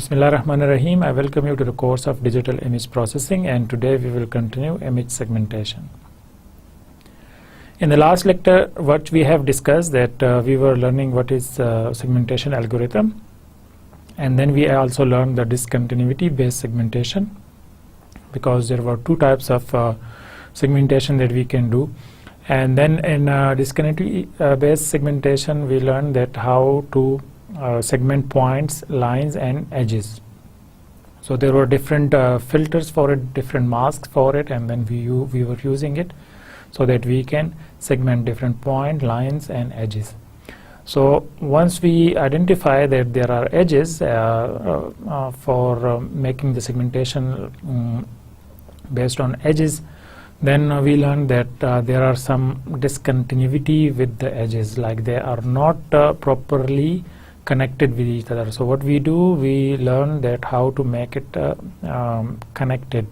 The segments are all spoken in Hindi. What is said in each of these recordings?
Bismillahirrahmanirrahim. I welcome you to the course of Digital Image Processing, and today we will continue image segmentation. In the last lecture, what we have discussed that we were learning what is segmentation algorithm, and then we also learned the discontinuity based segmentation, because there were two types of segmentation that we can do. And then in discontinuity based segmentation, we learned that how to segment points, lines and edges. So there were different filters for it, different masks for it, and then we were using it so that we can segment different point, lines and edges. So once we identify that there are edges for making the segmentation based on edges, then we learned that there are some discontinuity with the edges, like they are not properly connected with each other. So what we do, we learn that how to make it connected,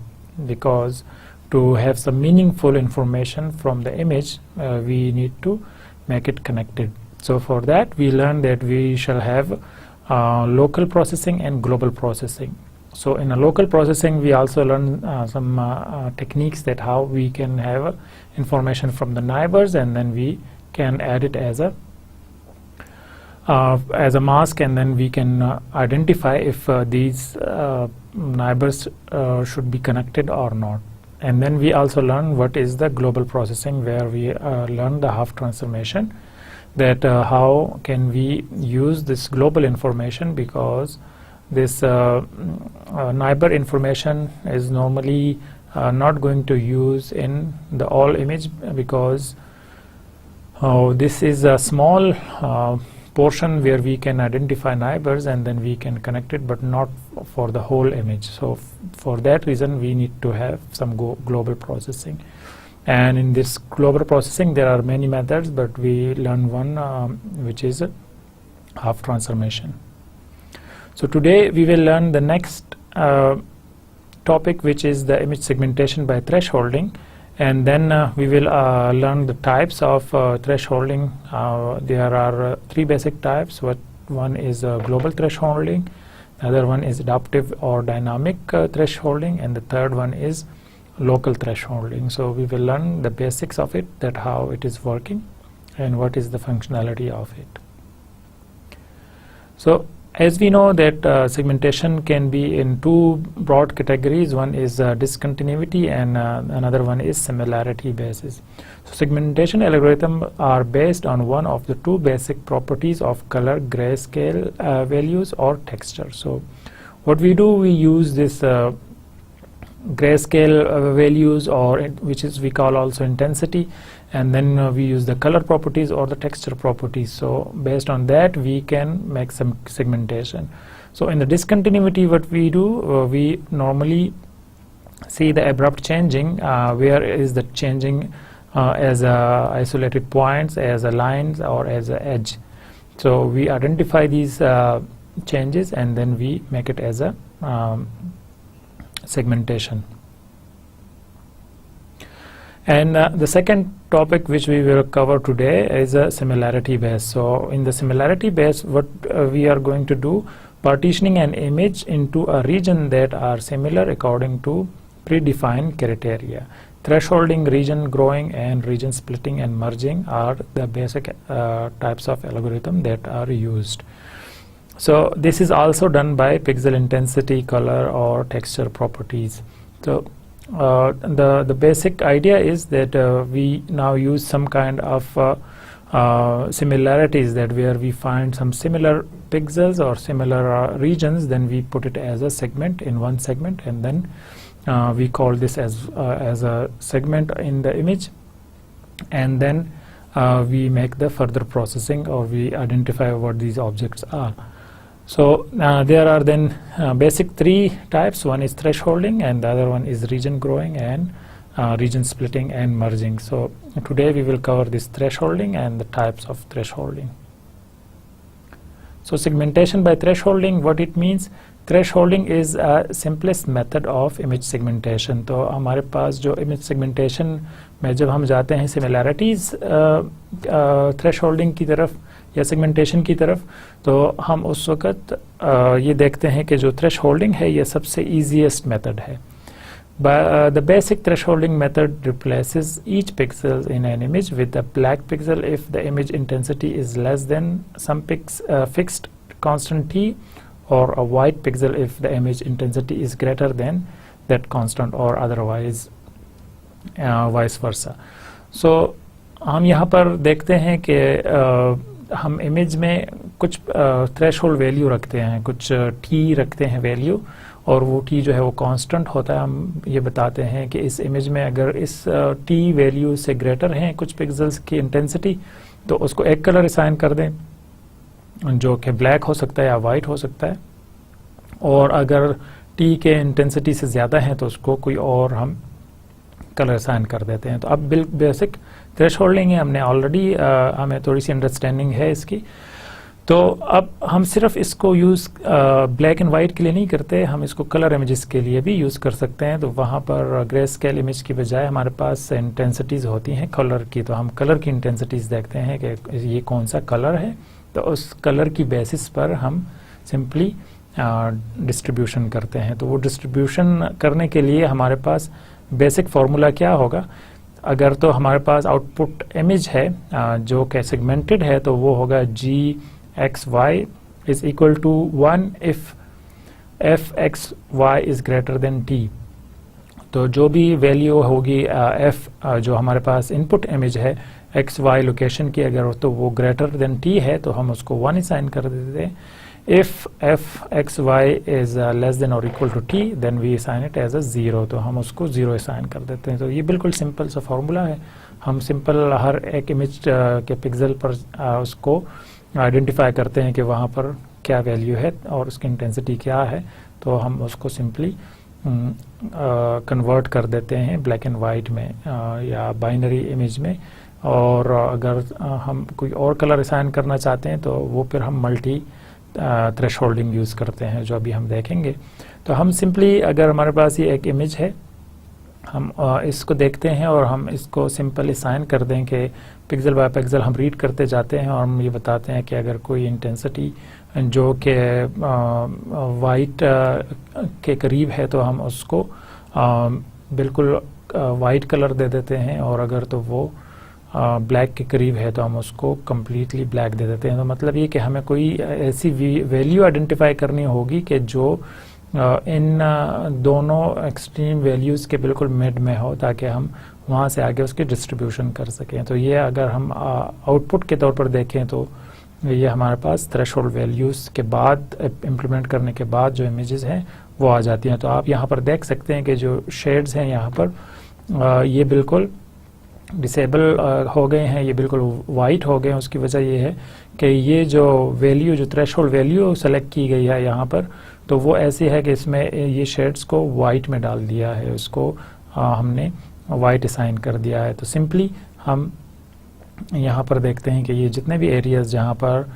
because to have some meaningful information from the image, we need to make it connected. So for that, we learn that we shall have local processing and global processing. So in a local processing, we also learn some techniques that how we can have information from the neighbors, and then we can add it as a mask, and then we can identify if these neighbors should be connected or not. And then we also learn what is the global processing, where we learn the half transformation, that how can we use this global information, because this neighbor information is normally not going to use in the all image, because this is a small portion where we can identify neighbors and then we can connect it, but not for the whole image. So for that reason, we need to have some global processing. And in this global processing, there are many methods, but we learn one which is half transformation. So today we will learn the next topic, which is the image segmentation by thresholding. And then we will learn the types of thresholding. There are three basic types. One is global thresholding, the other one is adaptive or dynamic thresholding, and the third one is local thresholding. So we will learn the basics of it, that how it is working and what is the functionality of it. So as we know that segmentation can be in two broad categories. One is discontinuity and another one is similarity basis. So segmentation algorithms are based on one of the two basic properties of color, grayscale values or texture. So what we do, we use this grayscale values, or which is we call also intensity, and then we use the color properties or the texture properties. So based on that, we can make some segmentation. So in the discontinuity, what we do, we normally see the abrupt changing, where is the changing as isolated points, as a lines or as a edge. So we identify these changes and then we make it as a segmentation. And the second topic which we will cover today is a similarity base. So in the similarity base, what we are going to do, partitioning an image into a region that are similar according to predefined criteria. Thresholding, region growing and region splitting and merging are the basic types of algorithm that are used. So this is also done by pixel intensity, color or texture properties. So the basic idea is that we now use some kind of similarities, that where we find some similar pixels or similar regions, then we put it as a segment in one segment, and then we call this as a segment in the image, and then we make the further processing, or we identify what these objects are. So there are then basic three types. One is thresholding, and the other one is region growing and region splitting and merging. So today we will cover this thresholding and the types of thresholding. So segmentation by thresholding, what it means, thresholding is a simplest method of image segmentation. तो हमारे पास जो image segmentation में जब हम जाते हैं similarities thresholding की तरफ, या सेगमेंटेशन की तरफ, तो हम उस वक्त ये देखते हैं कि जो थ्रेशहोल्डिंग है ये सबसे ईजीएस्ट मेथड है. The basic thresholding method replaces each pixel in an image with a black pixel if the image intensity is less than some fixed constant t, or a white pixel if the image intensity is greater than that constant, or otherwise vice versa. So हम यहाँ पर देखते हैं कि हम इमेज में कुछ थ्रेशहोल्ड वैल्यू रखते हैं, कुछ t रखते हैं वैल्यू, और वो t जो है वो कांस्टेंट होता है. हम ये बताते हैं कि इस इमेज में अगर इस t वैल्यू से ग्रेटर हैं कुछ पिक्सेल्स की इंटेंसिटी, तो उसको एक कलर असाइन कर दें जो कि ब्लैक हो सकता है या वाइट हो सकता है, और अगर t के इंटेंसिटी से ज़्यादा है तो उसको कोई और हम कलर असाइन कर देते हैं. तो अब बेसिक थ्रेशहोल्डिंग है, हमने ऑलरेडी हमें थोड़ी सी अंडरस्टैंडिंग है इसकी. तो अब हम सिर्फ इसको यूज़ ब्लैक एंड वाइट के लिए नहीं करते, हम इसको कलर इमेजेस के लिए भी यूज़ कर सकते हैं. तो वहाँ पर ग्रे स्केल इमेज की बजाय हमारे पास इंटेंसिटीज़ होती हैं कलर की, तो हम कलर की इंटेंसिटीज़ देखते हैं कि ये कौन सा कलर है, तो उस कलर की बेसिस पर हम सिंपली डिस्ट्रीब्यूशन करते हैं. तो वो डिस्ट्रीब्यूशन करने के लिए हमारे पास बेसिक फार्मूला क्या होगा, अगर तो हमारे पास आउटपुट इमेज है जो कि सेगमेंटेड है, तो वो होगा gxy is equal to 1 if fxy is greater than t. तो जो भी वैल्यू होगी f जो हमारे पास इनपुट इमेज है xy लोकेशन की, अगर तो वो ग्रेटर देन t है तो हम उसको 1 असाइन कर देते हैं. If fxy is less than or equal to t, then we assign it as a 0. तो हम उसको 0 असाइन कर देते हैं. तो ये बिल्कुल सिंपल सा फार्मूला है. हम सिंपल हर एक इमेज के पिक्सल पर उसको आइडेंटिफाई करते हैं कि वहाँ पर क्या वैल्यू है और उसकी इंटेंसिटी क्या है, तो हम उसको सिंपली कन्वर्ट कर देते हैं ब्लैक एंड वाइट में या बाइनरी इमेज में. और अगर हम कोई और कलर असाइन करना चाहते हैं तो वो फिर हम मल्टी थ्रेशहोल्डिंग यूज़ करते हैं, जो अभी हम देखेंगे. तो हम सिंपली अगर हमारे पास ये एक इमेज है, हम इसको देखते हैं और हम इसको सिंपली साइन कर दें कि पिक्सल बाय पिक्सल हम रीड करते जाते हैं, और हम ये बताते हैं कि अगर कोई इंटेंसिटी जो कि वाइट के करीब है तो हम उसको बिल्कुल वाइट कलर दे देते हैं, और अगर तो वो ब्लैक के करीब है तो हम उसको कम्प्लीटली ब्लैक दे देते हैं. तो मतलब ये कि हमें कोई ऐसी वैल्यू आइडेंटिफाई करनी होगी कि जो इन दोनों एक्सट्रीम वैल्यूज़ के बिल्कुल मिड में हो, ताकि हम वहाँ से आगे उसकी डिस्ट्रीब्यूशन कर सकें. तो ये अगर हम आउटपुट के तौर पर देखें तो ये हमारे पास थ्रेशहोल्ड वैल्यूज़ के बाद इम्प्लीमेंट करने के बाद जो इमेजेस हैं वो आ जाती हैं. तो आप यहाँ पर देख सकते हैं कि जो शेड्स हैं यहाँ पर ये बिल्कुल डिसेबल हो गए हैं, ये बिल्कुल वाइट हो गए हैं. उसकी वजह ये है कि ये जो वैल्यू, जो थ्रेशहोल्ड वैल्यू सेलेक्ट की गई है यहाँ पर, तो वो ऐसी है कि इसमें ये शेड्स को वाइट में डाल दिया है, उसको हमने वाइट असाइन कर दिया है. तो सिंपली हम यहाँ पर देखते हैं कि ये जितने भी एरियाज जहाँ पर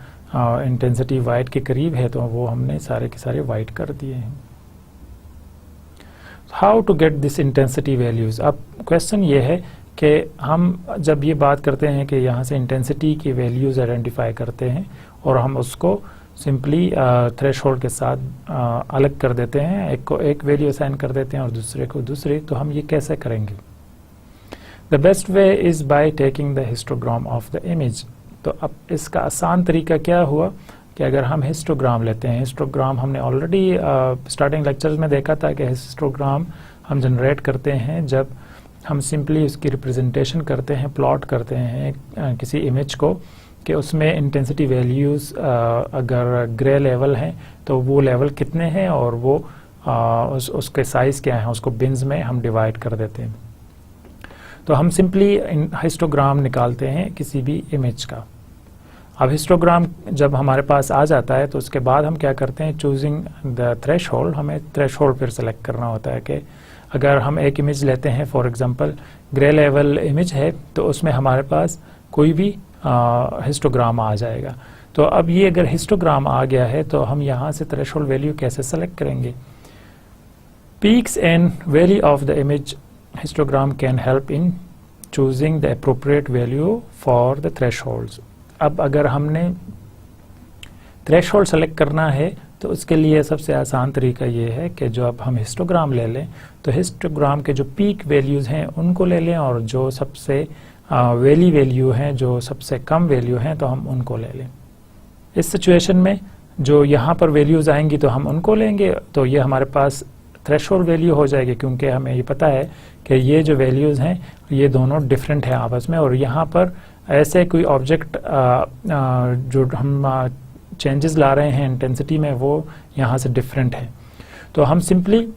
इंटेंसिटी वाइट के करीब है तो वो हमने सारे के सारे वाइट कर दिए हैं. How to get this intensity values. अब क्वेश्चन ये है कि हम जब ये बात करते हैं कि यहाँ से इंटेंसिटी की वैल्यूज़ आइडेंटिफाई करते हैं और हम उसको सिंपली थ्रेशहोल्ड के साथ अलग कर देते हैं, एक को एक वैल्यू असाइन कर देते हैं और दूसरे को दूसरी, तो हम ये कैसे करेंगे. The best way is by taking the histogram of the image. तो अब इसका आसान तरीका क्या हुआ कि अगर हम हिस्टोग्राम लेते हैं, हिस्टोग्राम हमने ऑलरेडी स्टार्टिंग लेक्चर्स में देखा था कि हिस्टोग्राम हम जनरेट करते हैं जब हम सिंपली उसकी रिप्रेजेंटेशन करते हैं, प्लॉट करते हैं किसी इमेज को, कि उसमें इंटेंसिटी वैल्यूज़ अगर ग्रे लेवल हैं तो वो लेवल कितने हैं और वो उसके साइज़ क्या है, उसको बिन्स में हम डिवाइड कर देते हैं. तो हम सिंपली हिस्टोग्राम निकालते हैं किसी भी इमेज का. अब हिस्टोग्राम जब हमारे पास आ जाता है तो उसके बाद हम क्या करते हैं, चूजिंग द थ्रेशहोल्ड, हमें थ्रेशहोल्ड फिर सेलेक्ट करना होता है कि अगर हम एक इमेज लेते हैं, for example grey level image है, तो उसमें हमारे पास कोई भी हिस्टोग्राम आ जाएगा. तो अब ये अगर हिस्टोग्राम आ गया है तो हम यहाँ से थ्रेशहोल्ड वैल्यू कैसे सेलेक्ट करेंगे. Peaks and value of the image histogram can help in choosing the appropriate value for the thresholds. अब अगर हमने थ्रेशोल्ड सेलेक्ट करना है तो उसके लिए सबसे आसान तरीका ये है कि जो अब हम हिस्टोग्राम ले लें तो हिस्टोग्राम के जो पीक वैल्यूज़ हैं उनको ले लें और जो सबसे वैली वैल्यू हैं, जो सबसे कम वैल्यू हैं, तो हम उनको ले लें। इस सिचुएशन में जो यहाँ पर वैल्यूज़ आएंगी तो हम उनको लेंगे, तो ये हमारे पास थ्रेशोल्ड वैल्यू हो जाएगी, क्योंकि हमें ये पता है कि ये जो वैल्यूज़ हैं ये दोनों डिफरेंट हैं आपस में, और यहाँ पर ऐसे कोई ऑब्जेक्ट जो हम चेंजेस ला रहे हैं इंटेंसिटी में वो यहाँ से डिफरेंट है। तो हम सिंपली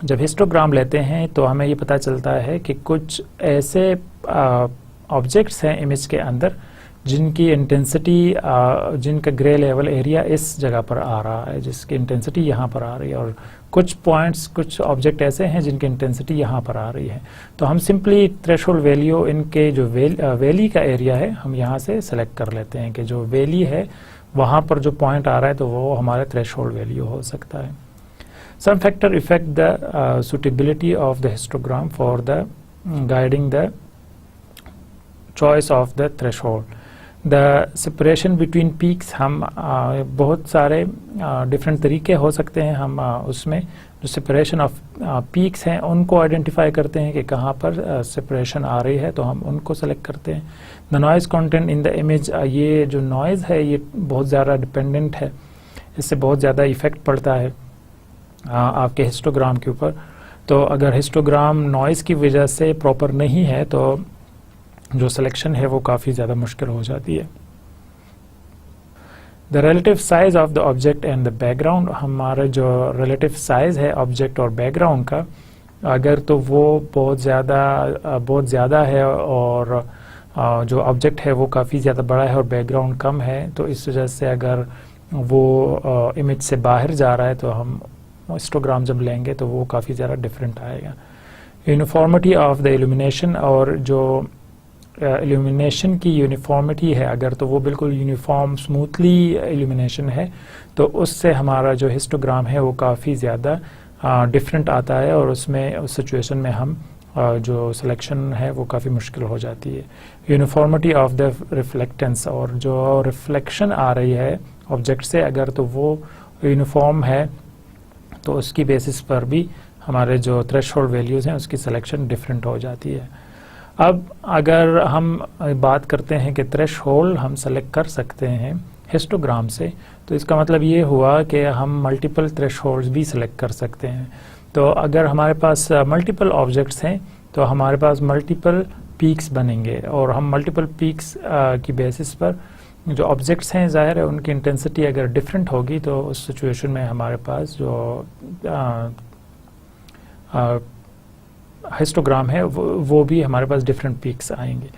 जब हिस्टोग्राम लेते हैं तो हमें ये पता चलता है कि कुछ ऐसे ऑब्जेक्ट्स हैं इमेज के अंदर जिनकी इंटेंसिटी, जिनका ग्रे लेवल एरिया इस जगह पर आ रहा है, जिसकी इंटेंसिटी यहाँ पर आ रही है, और कुछ पॉइंट्स, कुछ ऑब्जेक्ट ऐसे हैं जिनकी इंटेंसिटी यहाँ पर आ रही है। तो हम सिंपली थ्रेशोल्ड वैल्यू इनके जो वैली का एरिया है हम यहाँ से सेलेक्ट कर लेते हैं कि जो वैली है वहाँ पर जो पॉइंट आ रहा है तो वो हमारा थ्रेशोल्ड वैल्यू हो सकता है। Some factor affect the suitability of the histogram for the guiding the choice of the threshold. The separation between peaks, हम बहुत सारे डिफरेंट तरीके हो सकते हैं, हम उसमें जो सेपरेशन ऑफ पीक्स हैं उनको आइडेंटिफाई करते हैं कि कहाँ पर सेपरेशन आ रही है, तो हम उनको सेलेक्ट करते हैं। The noise content in the image, ये जो नॉइज़ है ये बहुत ज़्यादा डिपेंडेंट है, इससे बहुत ज़्यादा इफ़ेक्ट पड़ता है आपके हिस्टोग्राम के ऊपर। तो अगर हिस्टोग्राम नॉइज़ की वजह से प्रॉपर नहीं है तो जो सिलेक्शन है वो काफ़ी ज़्यादा मुश्किल हो जाती है। The relative size of the object and the background, हमारा जो रिलेटिव साइज है ऑब्जेक्ट और बैकग्राउंड का, अगर तो वो बहुत ज़्यादा है और जो ऑब्जेक्ट है वो काफ़ी ज़्यादा बड़ा है और बैकग्राउंड कम है, तो इस वजह से अगर वो इमेज से बाहर जा रहा है तो हम हिस्टोग्राम जब लेंगे तो वो काफ़ी ज़्यादा डिफरेंट आएगा। यूनिफॉर्मिटी ऑफ द इल्यूमिनेशन, और जो इल्यूमिनेशन की यूनिफॉर्मिटी है अगर तो वो बिल्कुल यूनिफॉर्म स्मूथली इल्यूमिनेशन है तो उससे हमारा जो हिस्टोग्राम है वो काफ़ी ज़्यादा डिफरेंट आता है, और उसमें उस सिचुएशन में हम जो सिलेक्शन है वो काफ़ी मुश्किल हो जाती है। यूनिफॉर्मिटी ऑफ द रिफ्लेक्टेंस, और जो रिफ्लेक्शन आ रही है ऑब्जेक्ट से अगर तो वो यूनिफॉर्म है तो उसकी बेसिस पर भी हमारे जो थ्रेशोल्ड वैल्यूज़ हैं उसकी सिलेक्शन डिफरेंट हो जाती है। अब अगर हम बात करते हैं कि थ्रेशोल्ड हम सेलेक्ट कर सकते हैं हिस्टोग्राम से, तो इसका मतलब ये हुआ कि हम मल्टीपल थ्रेशोल्ड्स भी सिलेक्ट कर सकते हैं। तो अगर हमारे पास मल्टीपल ऑब्जेक्ट्स हैं तो हमारे पास मल्टीपल पीक्स बनेंगे, और हम मल्टीपल पीक्स की बेसिस पर जो ऑब्जेक्ट्स हैं ज़ाहिर है उनकी इंटेंसिटी अगर डिफरेंट होगी तो उस सिचुएशन में हमारे पास जो हिस्टोग्राम है वो भी हमारे पास डिफरेंट पीक्स आएंगे।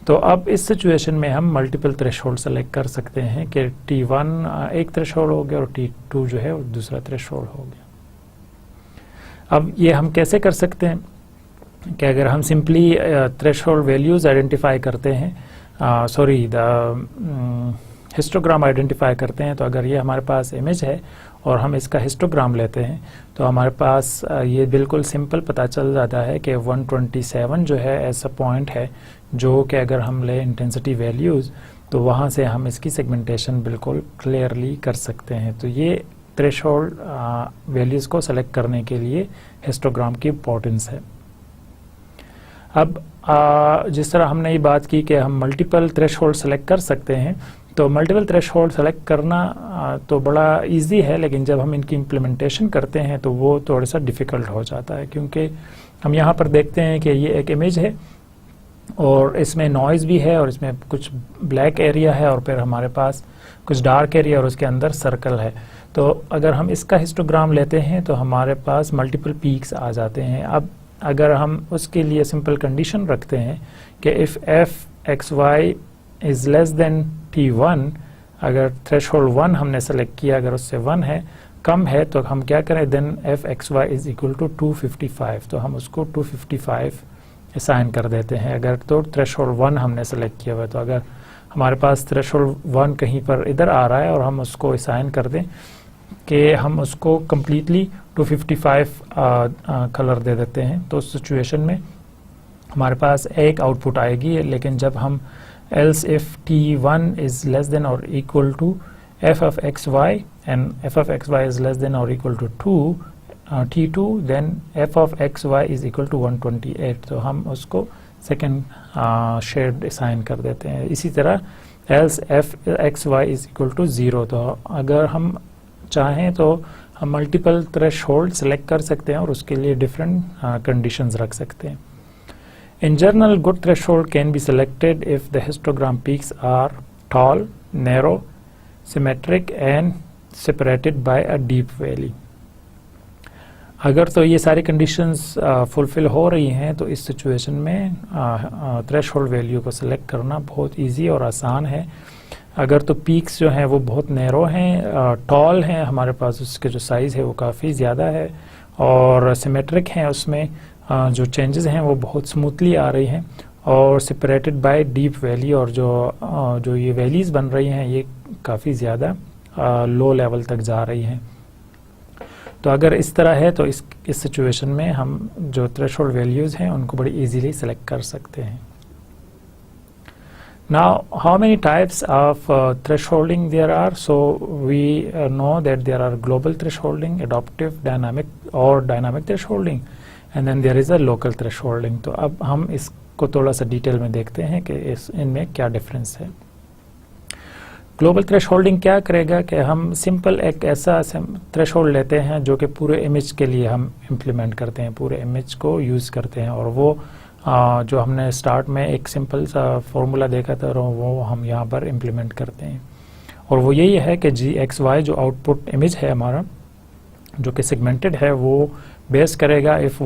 तो अब इस सिचुएशन में हम मल्टीपल थ्रेशोल्ड सेलेक्ट कर सकते हैं कि T1 एक थ्रेशोल्ड हो गया और T2 जो है वो दूसरा थ्रेशोल्ड हो गया। अब ये हम कैसे कर सकते हैं कि अगर हम सिंपली थ्रेशोल्ड वैल्यूज़ आइडेंटिफाई करते हैं, हिस्टोग्राम आइडेंटिफाई करते हैं, तो अगर ये हमारे पास इमेज है और हम इसका हिस्टोग्राम लेते हैं तो हमारे पास ये बिल्कुल सिंपल पता चल जाता है कि 127 जो है ऐसा पॉइंट है जो कि अगर हम ले इंटेंसिटी वैल्यूज़ तो वहाँ से हम इसकी सेगमेंटेशन बिल्कुल क्लियरली कर सकते हैं। तो ये थ्रेशोल्ड वैल्यूज़ को सेलेक्ट करने के लिए हिस्टोग्राम की इम्पोर्टेंस है। अब जिस तरह हमने ये बात की कि हम मल्टीपल थ्रेशोल्ड सेलेक्ट कर सकते हैं, तो मल्टीपल थ्रेशोल्ड सेलेक्ट करना तो बड़ा इजी है, लेकिन जब हम इनकी इम्प्लीमेंटेशन करते हैं तो वो थोड़ा सा डिफ़िकल्ट हो जाता है, क्योंकि हम यहाँ पर देखते हैं कि ये एक इमेज है और इसमें नॉइज़ भी है और इसमें कुछ ब्लैक एरिया है और फिर हमारे पास कुछ डार्क एरिया और उसके अंदर सर्कल है। तो अगर हम इसका हिस्टोग्राम लेते हैं तो हमारे पास मल्टीपल पीक्स आ जाते हैं। अब अगर हम उसके लिए सिंपल कंडीशन रखते हैं कि if f(x,y) is less than T1, अगर थ्रेशोल्ड 1 हमने सेलेक्ट किया, अगर उससे 1 है कम है तो हम क्या करें, then f(x,y) is equal to 255, तो हम उसको 255 असाइन कर देते हैं। अगर तो थ्रेशोल्ड 1 हमने सेलेक्ट किया हुआ, तो अगर हमारे पास थ्रेशोल्ड 1 कहीं पर इधर आ रहा है और हम उसको असाइन कर दें कि हम उसको कम्प्लीटली 255 कलर दे देते हैं, तो उस सिचुएशन में हमारे पास एक आउटपुट आएगी। लेकिन जब हम else if t1 is less than or equal to f of xy and f of xy is less than or equal to 2 t2 then f of xy is equal to 128. तो हम उसको सेकेंड शेड असाइन कर देते हैं. इसी तरह else f xy is equal to 0. तो अगर हम चाहें तो हम मल्टीपल थ्रेशोल्ड सेलेक्ट कर सकते हैं और उसके लिए डिफरेंट कंडीशंस रख सकते हैं. In general, good threshold can be selected if the histogram peaks are tall, narrow, symmetric and separated by a deep valley. अगर तो ये सारी कंडीशंस फुलफिल हो रही हैं तो इस सिचुएशन में थ्रेशोल्ड वैल्यू को सिलेक्ट करना बहुत इजी और आसान है. अगर तो पीक्स जो हैं वो बहुत नैरो हैं, टॉल हैं, हमारे पास उसके जो साइज़ है वो काफ़ी ज़्यादा है और सिमेट्रिक हैं, उसमें जो चेंजेस हैं वो बहुत स्मूथली आ रही हैं और सेपरेटेड बाय डीप वैली और जो ये वैलीज़ बन रही हैं ये काफ़ी ज़्यादा लो लेवल तक जा रही हैं. तो अगर इस तरह है तो इस सिचुएशन में हम जो थ्रेशोल्ड वैल्यूज़ हैं उनको बड़ी इजीली सेलेक्ट कर सकते हैं. Now, how many types of thresholding there are? So we know that there are global thresholding, adaptive, dynamic or dynamic thresholding, and then there is a local thresholding. तो अब हम इसको थोड़ा सा डिटेल में देखते हैं कि इनमें क्या डिफरेंस है. ग्लोबल थ्रेशोल्डिंग क्या करेगा कि हम सिंपल एक ऐसा थ्रेशोल्ड लेते हैं जो कि पूरे इमेज के लिए हम इम्प्लीमेंट करते हैं, पूरे इमेज को यूज़ करते हैं और वो जो हमने स्टार्ट में एक सिंपल सा फॉर्मूला देखा था वो हम यहाँ पर इम्प्लीमेंट करते हैं. और वो यही है कि GXY जो आउटपुट इमेज है हमारा जो कि सेगमेंटेड है वो बेस करेगा इफ़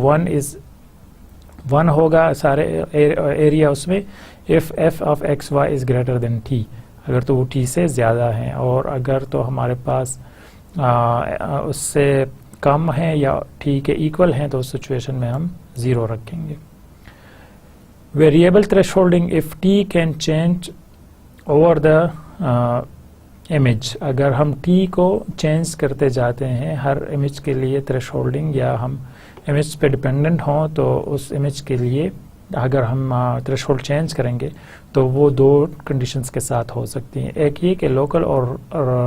1 होगा सारे एरिया उसमें, if f of xy is greater than t, अगर तो वो t से ज़्यादा है, और अगर तो हमारे पास उससे कम है या t के इक्वल हैं तो उस सिचुएशन में हम 0 रखेंगे. Variable thresholding if t can change over the image. अगर हम t को चेंज करते जाते हैं हर इमेज के लिए थ्रेशोल्डिंग या हम इमेज पे डिपेंडेंट हों तो उस इमेज के लिए अगर हम थ्रेशोल्ड चेंज करेंगे तो वो दो कंडीशंस के साथ हो सकती हैं. एक ये कि लोकल और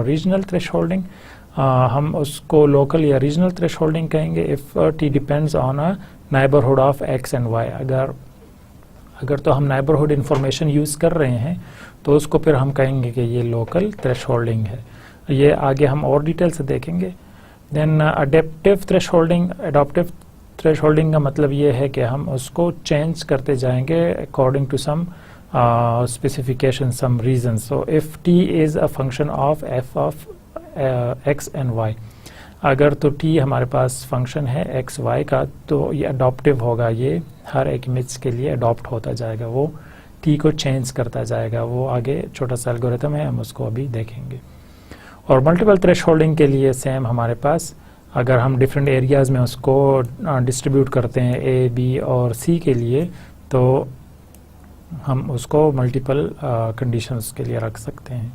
रीजनल थ्रेशोल्डिंग, हम उसको लोकल या रीजनल थ्रेशोल्डिंग कहेंगे if t depends on a neighbourhood of x and y. अगर तो हम नाइबरहुड इंफॉर्मेशन यूज़ कर रहे हैं तो उसको फिर हम कहेंगे कि ये लोकल थ्रेशोल्डिंग है. ये आगे हम और डिटेल से देखेंगे. देन अडेप्टिव थ्रेशोल्डिंग का मतलब ये है कि हम उसको चेंज करते जाएंगे according to some specification, some region. So if t is a function of f of x and y, अगर तो t हमारे पास फंक्शन है x y का तो ये अडॉप्टिव होगा, ये हर एक इमेज के लिए अडॉप्ट होता जाएगा, वो t को चेंज करता जाएगा. वो आगे छोटा सा एल्गोरिथम है, हम उसको अभी देखेंगे. और मल्टीपल थ्रेशोल्डिंग के लिए सेम हमारे पास अगर हम डिफरेंट एरियाज़ में उसको डिस्ट्रीब्यूट करते हैं a b और c के लिए तो हम उसको मल्टीपल कंडीशंस के लिए रख सकते हैं.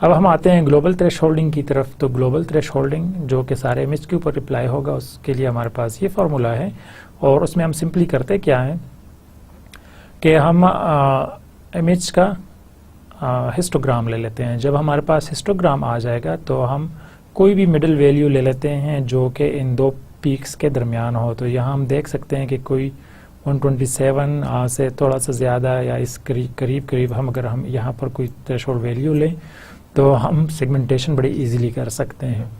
अब हम आते हैं ग्लोबल थ्रेशोल्डिंग की तरफ. तो ग्लोबल थ्रेशोल्डिंग जो कि सारे इमेज के ऊपर अप्लाई होगा उसके लिए हमारे पास ये फार्मूला है और उसमें हम सिंपली करते क्या है कि हम इमेज का हिस्टोग्राम ले लेते हैं. जब हमारे पास हिस्टोग्राम आ जाएगा तो हम कोई भी मिडिल वैल्यू ले लेते हैं जो कि इन दो पीक्स के दरमियान हो. तो यहाँ हम देख सकते हैं कि कोई 127 से थोड़ा सा ज़्यादा या इस करीब हम अगर हम यहाँ पर कोई थ्रेशोल्ड वैल्यू लें तो हम सेगमेंटेशन बड़ी इजीली कर सकते हैं.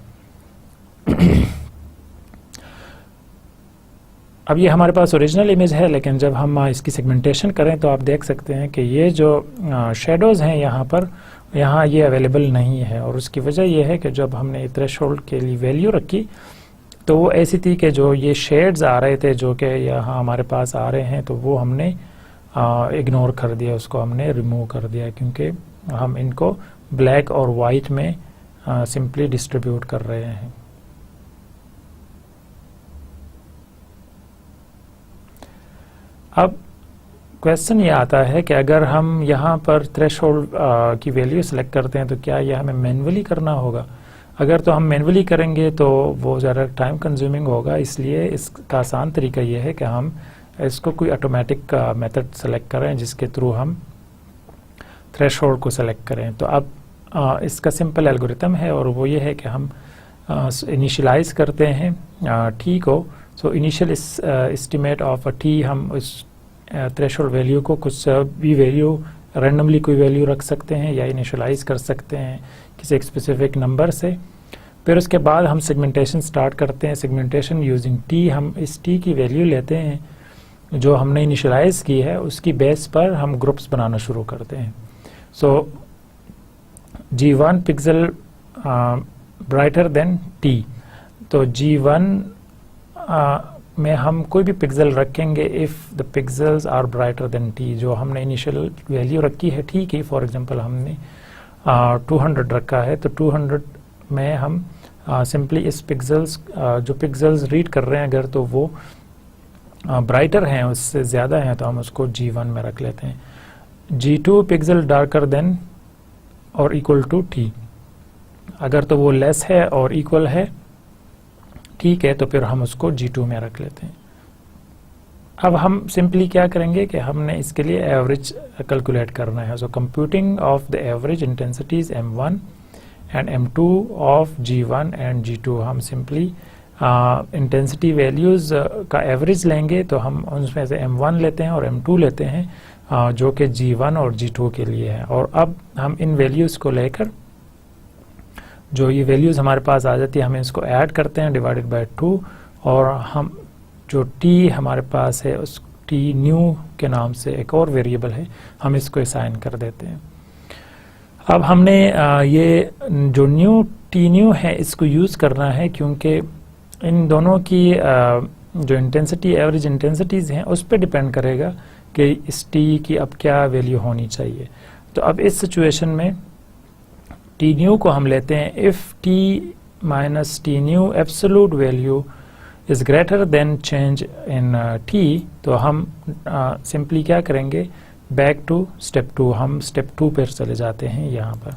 अब ये हमारे पास ओरिजिनल इमेज है, लेकिन जब हम इसकी सेगमेंटेशन करें तो आप देख सकते हैं कि ये जो शेडोज़ हैं यहाँ ये अवेलेबल नहीं है. और उसकी वजह यह है कि जब हमने थ्रेशोल्ड के लिए वैल्यू रखी तो वो ऐसी थी कि जो ये शेड्स आ रहे थे जो कि यहाँ हमारे पास आ रहे हैं तो वो हमने इग्नोर कर दिया, उसको हमने रिमूव कर दिया क्योंकि हम इनको ब्लैक और वाइट में सिंपली डिस्ट्रीब्यूट कर रहे हैं. अब क्वेश्चन ये आता है कि अगर हम यहाँ पर थ्रेशोल्ड की वैल्यू सेलेक्ट करते हैं तो क्या ये हमें मैन्युअली करना होगा. अगर तो हम मैन्युअली करेंगे तो वो ज़्यादा टाइम कंज्यूमिंग होगा, इसलिए इसका आसान तरीका ये है कि हम इसको कोई ऑटोमेटिक मेथड सेलेक्ट करें जिसके थ्रू हम थ्रेशोल्ड को सेलेक्ट करें। तो अब इसका सिंपल एल्गोरिथम है और वो ये है कि हम इनिशियलाइज करते हैं t को। So initial estimate of t, हम उस थ्रेशोल्ड वैल्यू को कुछ भी वैल्यू रैंडमली कोई वैल्यू रख सकते हैं या इनिशियलाइज कर सकते हैं किसी एक स्पेसिफिक नंबर से। फिर उसके बाद हम सेगमेंटेशन स्टार्ट करते हैं। सेगमेंटेशन यूजिंग t, हम इस t की वैल्यू लेते हैं जो हमने इनिशियलाइज की है, उसकी बेस पर हम ग्रुप्स बनाना शुरू करते हैं। So G1 pixel brighter than t, तो G1 में हम कोई भी पिक्सल रखेंगे if the pixels are brighter than t। जो हमने इनिशियल वैल्यू रखी है t की, फॉर एग्जांपल हमने 200 रखा है, तो 200 में हम सिंपली इस पिक्सल्स जो पिक्सल्स रीड कर रहे हैं अगर तो वो ब्राइटर हैं, उससे ज़्यादा हैं, तो हम उसको G1 में रख लेते हैं। G2 pixel darker then or equal to t, अगर तो वो लेस है और इक्वल है, ठीक है, तो फिर हम उसको G2 में रख लेते हैं। अब हम सिंपली क्या करेंगे कि हमने इसके लिए एवरेज कैलकुलेट करना है। So computing of the average intensities M1 and M2 of G1 and G2, हम सिंपली इंटेंसिटी वैल्यूज़ का एवरेज लेंगे, तो हम उसमें से M1 लेते हैं और M2 लेते हैं जो कि G1 और G2 के लिए है। और अब हम इन वैल्यूज़ को लेकर जो ये वैल्यूज़ हमारे पास आ जाती है, हम इसको ऐड करते हैं डिवाइडेड बाय 2, और हम जो t हमारे पास है उस t न्यू के नाम से एक और वेरिएबल है, हम इसको असाइन कर देते हैं। अब हमने ये जो न्यू t न्यू है इसको यूज़ करना है, क्योंकि इन दोनों की जो इंटेंसिटी एवरेज इंटेंसिटीज़ हैं उस पर डिपेंड करेगा कि इस t की अब क्या वैल्यू होनी चाहिए। तो अब इस सिचुएशन में t न्यू को हम लेते हैं, if t minus t new absolute value is greater than change in t, तो हम सिंपली क्या करेंगे, बैक टू स्टेप 2, हम स्टेप 2 पर चले जाते हैं यहाँ पर।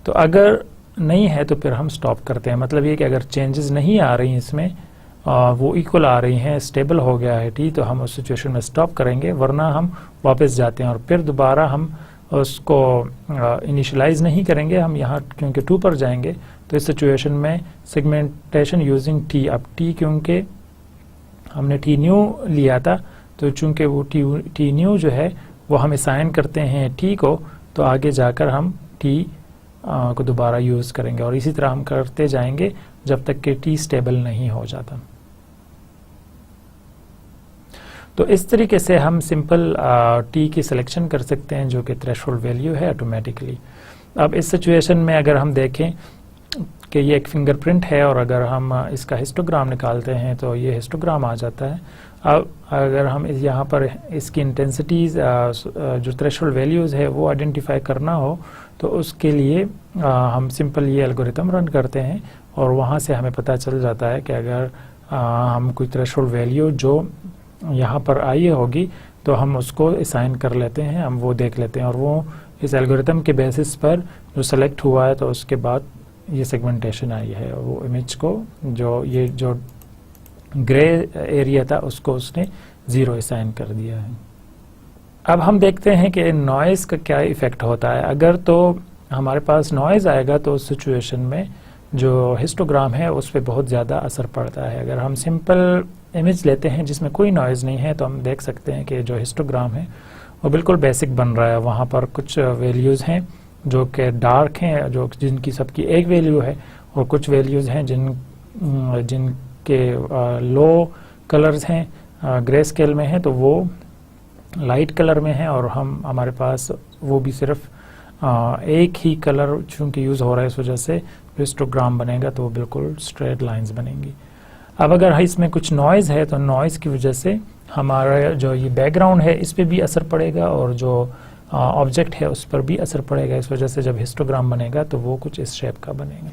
तो अगर नहीं है तो फिर हम स्टॉप करते हैं। मतलब ये कि अगर चेंजेस नहीं आ रही इसमें, वो इक्वल आ रही हैं, स्टेबल हो गया है t, तो हम उस सिचुएशन में स्टॉप करेंगे, वरना हम वापस जाते हैं और फिर दोबारा हम उसको इनिशियलाइज नहीं करेंगे। हम यहाँ क्योंकि 2 पर जाएंगे, तो इस सिचुएशन में सेगमेंटेशन यूजिंग t, अब t क्योंकि हमने t न्यू लिया था, तो चूंकि वो t न्यू जो है वो हम असाइन करते हैं t को, तो आगे जाकर हम t को दोबारा यूज़ करेंगे और इसी तरह हम करते जाएंगे जब तक कि t स्टेबल नहीं हो जाता। तो इस तरीके से हम सिंपल t की सिलेक्शन कर सकते हैं जो कि थ्रेशोल्ड वैल्यू है ऑटोमेटिकली। अब इस सिचुएशन में अगर हम देखें कि ये एक फिंगरप्रिंट है और अगर हम इसका हिस्टोग्राम निकालते हैं तो ये हिस्टोग्राम आ जाता है। अब अगर हम यहाँ पर इसकी इंटेंसिटीज़ जो थ्रेशोल्ड वैल्यूज़ है वो आइडेंटिफाई करना हो, तो उसके लिए हम सिंपल ये एल्गोरिथम रन करते हैं और वहाँ से हमें पता चल जाता है कि अगर हम कोई थ्रेशोल्ड वैल्यू जो यहाँ पर आई होगी तो हम उसको असाइन कर लेते हैं, हम वो देख लेते हैं और वो इस एल्गोरिथम के बेसिस पर जो सेलेक्ट हुआ है तो उसके बाद ये सेगमेंटेशन आई है। वो इमेज को जो ग्रे एरिया था उसको उसने 0 असाइन कर दिया है। अब हम देखते हैं कि नॉइज़ का क्या इफ़ेक्ट होता है। अगर तो हमारे पास नॉइज़ आएगा तो उस सिचुएशन में जो हिस्टोग्राम है उस पर बहुत ज़्यादा असर पड़ता है। अगर हम सिंपल इमेज लेते हैं जिसमें कोई नॉइज़ नहीं है तो हम देख सकते हैं कि जो हिस्टोग्राम है वो बिल्कुल बेसिक बन रहा है। वहाँ पर कुछ वैल्यूज़ हैं जो कि डार्क हैं, जो जिनकी सबकी एक वैल्यू है, और कुछ वैल्यूज़ हैं जिनके लो कलर्स हैं, ग्रे स्केल में हैं, तो वो लाइट कलर में है और हमारे पास वो भी सिर्फ एक ही कलर चूँकि यूज़ हो रहा है, इस वजह से हिस्टोग्राम बनेगा तो वो बिल्कुल स्ट्रेट लाइंस बनेंगी। अब अगर इसमें कुछ नॉइज़ है तो नॉइज़ की वजह से हमारा जो ये बैकग्राउंड है इस पर भी असर पड़ेगा और जो ऑब्जेक्ट है उस पर भी असर पड़ेगा। इस वजह से जब हिस्टोग्राम बनेगा तो वो कुछ इस शेप का बनेगा।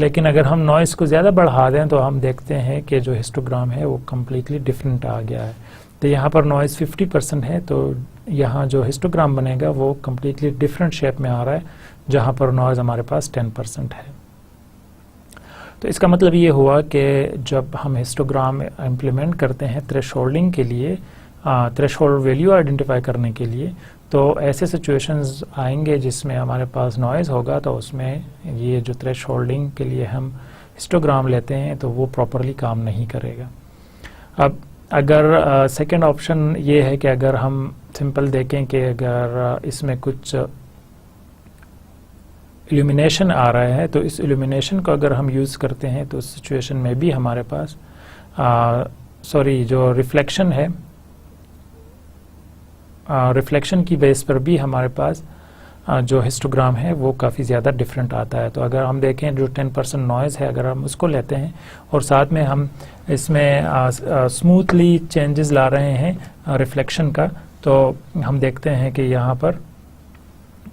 लेकिन अगर हम नॉइज़ को ज़्यादा बढ़ा दें तो हम देखते हैं कि जो हिस्टोग्राम है वो कम्प्लीटली डिफरेंट आ गया है। तो यहाँ पर नॉइज़ 50% है, तो यहाँ जो हिस्टोग्राम बनेगा वो कम्प्लीटली डिफरेंट शेप में आ रहा है, जहाँ पर नॉइज़ हमारे पास 10% है। तो इसका मतलब ये हुआ कि जब हम हिस्टोग्राम इम्प्लीमेंट करते हैं थ्रेशोल्डिंग के लिए, थ्रेशोल्ड वैल्यू आइडेंटिफाई करने के लिए, तो ऐसे सिचुएशंस आएंगे जिसमें हमारे पास नॉइज़ होगा, तो उसमें ये जो थ्रेशोल्डिंग के लिए हम हिस्टोग्राम लेते हैं तो वो प्रॉपरली काम नहीं करेगा। अब अगर सेकंड ऑप्शन ये है कि अगर हम सिंपल देखें कि अगर इसमें कुछ इल्यूमिनेशन आ रहा है, तो इस इल्यूमिनेशन को अगर हम यूज़ करते हैं तो उस सिचुएशन में भी हमारे पास जो रिफ्लेक्शन है, रिफ्लेक्शन की बेस पर भी हमारे पास जो हिस्टोग्राम है वो काफ़ी ज़्यादा डिफरेंट आता है। तो अगर हम देखें जो 10% नॉइज़ है, अगर हम उसको लेते हैं और साथ में हम इसमें स्मूथली चेंजेस ला रहे हैं रिफ्लेक्शन का, तो हम देखते हैं कि यहाँ पर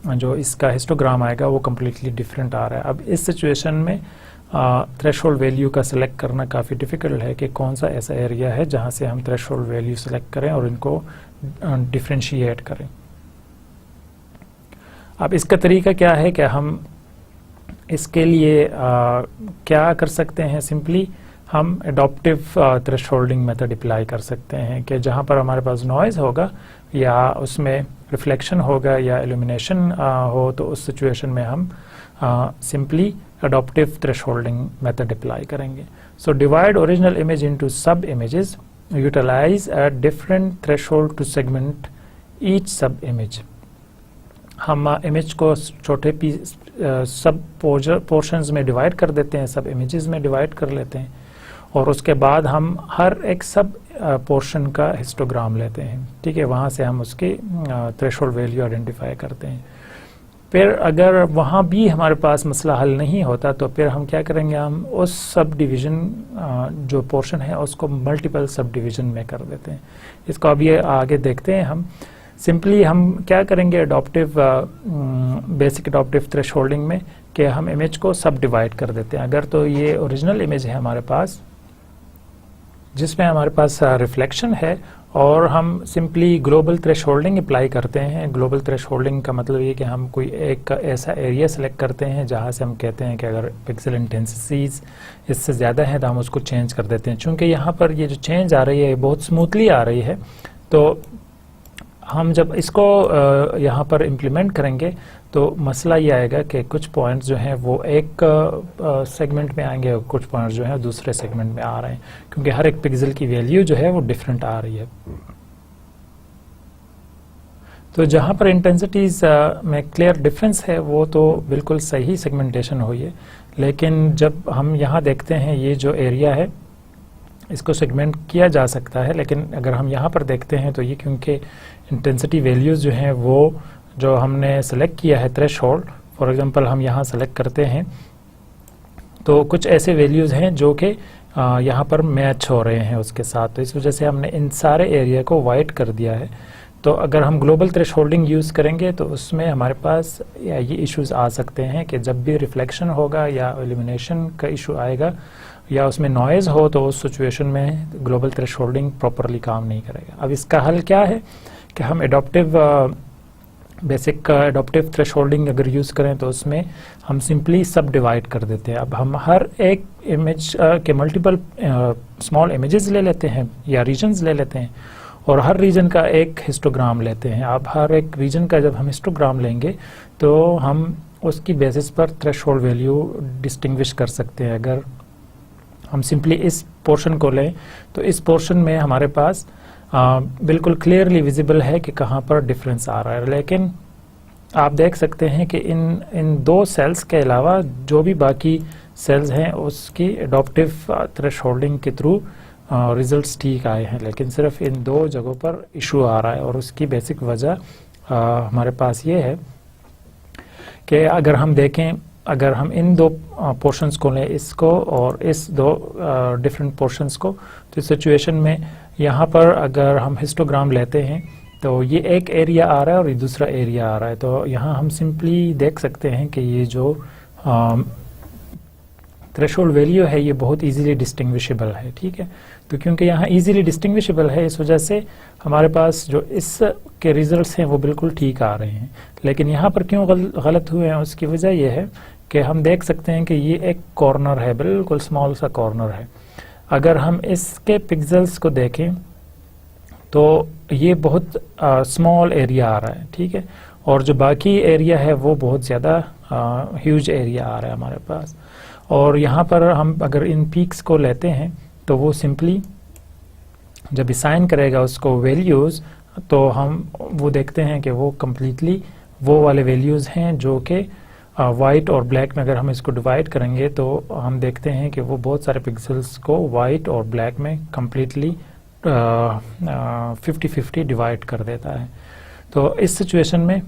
जो इसका हिस्टोग्राम आएगा वो कम्प्लीटली डिफरेंट आ रहा है। अब इस सिचुएशन में थ्रेशोल्ड वैल्यू का सिलेक्ट करना काफ़ी डिफ़िकल्ट है कि कौन सा ऐसा एरिया है जहाँ से हम थ्रेशोल्ड वैल्यू सिलेक्ट करें और इनको डिफ्रेंशिएट करें। अब इसका तरीका क्या है कि हम इसके लिए क्या कर सकते हैं, सिंपली हम एडॉप्टिव थ्रेशोल्डिंग मेथड अप्लाई कर सकते हैं कि जहाँ पर हमारे पास नॉइज़ होगा या उसमें रिफ्लेक्शन होगा या इल्यूमिनेशन हो, तो उस सिचुएशन में हम simply adaptive thresholding method apply करेंगे। So divide original image into sub images, utilize a different threshold to segment each sub image। हम इमेज को छोटे सब पोर्शंस में डिवाइड कर देते हैं, सब इमेजेस में डिवाइड कर लेते हैं और उसके बाद हम हर एक सब पोर्शन का हिस्टोग्राम लेते हैं, ठीक है। वहाँ से हम उसकी थ्रेशोल्ड वैल्यू आइडेंटिफाई करते हैं। फिर अगर वहाँ भी हमारे पास मसला हल नहीं होता तो फिर हम क्या करेंगे, हम उस सब डिवीज़न जो पोर्शन है उसको मल्टीपल सब डिवीज़न में कर देते हैं। इसको अभी आगे देखते हैं। हम सिंपली हम क्या करेंगे एडॉप्टिव बेसिक एडॉप्टिव थ्रेशोल्डिंग में कि हम इमेज को सब डिवाइड कर देते हैं। अगर तो ये ओरिजिनल इमेज है हमारे पास जिसमें हमारे पास रिफ्लेक्शन है और हम सिंपली ग्लोबल थ्रेशोल्डिंग अप्लाई करते हैं। ग्लोबल थ्रेशोल्डिंग का मतलब ये कि हम कोई एक ऐसा एरिया सेलेक्ट करते हैं जहाँ से हम कहते हैं कि अगर पिक्सल इंटेंसिटीज इससे ज़्यादा है तो हम उसको चेंज कर देते हैं। चूँकि यहाँ पर ये जो चेंज आ रही है बहुत स्मूथली आ रही है, तो हम जब इसको यहाँ पर इम्प्लीमेंट करेंगे तो मसला ये आएगा कि कुछ पॉइंट्स जो हैं वो एक सेगमेंट में आएंगे और कुछ पॉइंट्स जो हैं दूसरे सेगमेंट में आ रहे हैं, क्योंकि हर एक पिक्सल की वैल्यू जो है वो डिफरेंट आ रही है। तो जहाँ पर इंटेंसिटीज़ में क्लियर डिफरेंस है वो तो बिल्कुल सही सेगमेंटेशन हुई है, लेकिन जब हम यहाँ देखते हैं ये जो एरिया है इसको सेगमेंट किया जा सकता है, लेकिन अगर हम यहाँ पर देखते हैं तो ये क्योंकि इंटेंसिटी वैल्यूज़ जो हैं वो जो हमने सेलेक्ट किया है थ्रेशोल्ड, फॉर एग्जांपल हम यहाँ सेलेक्ट करते हैं तो कुछ ऐसे वैल्यूज़ हैं जो कि यहाँ पर मैच हो रहे हैं उसके साथ, तो इस वजह से हमने इन सारे एरिया को वाइट कर दिया है। तो अगर हम ग्लोबल थ्रेशोल्डिंग यूज़ करेंगे तो उसमें हमारे पास ये इश्यूज आ सकते हैं कि जब भी रिफ्लेक्शन होगा या इल्यूमिनेशन का इशू आएगा या उसमें नॉइज़ हो तो उस सिचुएशन में ग्लोबल थ्रेशोल्डिंग प्रॉपरली काम नहीं करेगा। अब इसका हल क्या है कि हम एडॉप्टिव बेसिक एडॉप्टिव थ्रेशोल्डिंग अगर यूज़ करें तो उसमें हम सिंपली सब डिवाइड कर देते हैं। अब हम हर एक इमेज के मल्टीपल स्मॉल इमेजेस ले लेते हैं या रीजन्स ले लेते हैं और हर रीजन का एक हिस्टोग्राम लेते हैं। अब हर एक रीजन का जब हम हिस्टोग्राम लेंगे तो हम उसकी बेसिस पर थ्रेशोल्ड वैल्यू डिस्टिंग्विश कर सकते हैं। अगर हम सिंपली इस पोर्शन को लें तो इस पोर्शन में हमारे पास बिल्कुल क्लियरली विजिबल है कि कहाँ पर डिफरेंस आ रहा है, लेकिन आप देख सकते हैं कि इन दो सेल्स के अलावा जो भी बाकी सेल्स हैं उसकी एडॉप्टिव थ्रेशोल्डिंग के थ्रू रिजल्ट्स ठीक आए हैं, लेकिन सिर्फ इन दो जगहों पर इशू आ रहा है। और उसकी बेसिक वजह हमारे पास ये है कि अगर हम देखें, अगर हम इन दो पोर्शंस को लें, इसको और इस दो डिफरेंट पोर्शंस को, तो इस सिचुएशन में यहाँ पर अगर हम हिस्टोग्राम लेते हैं तो ये एक एरिया आ रहा है और ये दूसरा एरिया आ रहा है। तो यहाँ हम सिंपली देख सकते हैं कि ये जो थ्रेशोल्ड वैल्यू है ये बहुत इजीली डिस्टिंग्विशेबल है, ठीक है। तो क्योंकि यहाँ इजीली डिस्टिंग्विशेबल है इस वजह से हमारे पास जो इस के रिजल्ट्स हैं वो बिल्कुल ठीक आ रहे हैं। लेकिन यहाँ पर क्यों गलत हुए हैं उसकी वजह यह है कि हम देख सकते हैं कि ये एक कॉर्नर है, बिल्कुल स्मॉल सा कॉर्नर है। अगर हम इसके पिक्सेल्स को देखें तो ये बहुत स्मॉल एरिया आ रहा है, ठीक है, और जो बाकी एरिया है वो बहुत ज़्यादा ह्यूज एरिया आ रहा है हमारे पास। और यहाँ पर हम अगर इन पीक्स को लेते हैं तो वो सिंपली जब असाइन करेगा उसको वैल्यूज़, तो हम वो देखते हैं कि वो कम्प्लीटली वो वाले वैल्यूज़ हैं जो कि वाइट और ब्लैक में अगर हम इसको डिवाइड करेंगे तो हम देखते हैं कि वो बहुत सारे पिक्सेल्स को वाइट और ब्लैक में कम्प्लीटली 50-50 डिवाइड कर देता है। तो इस सिचुएशन में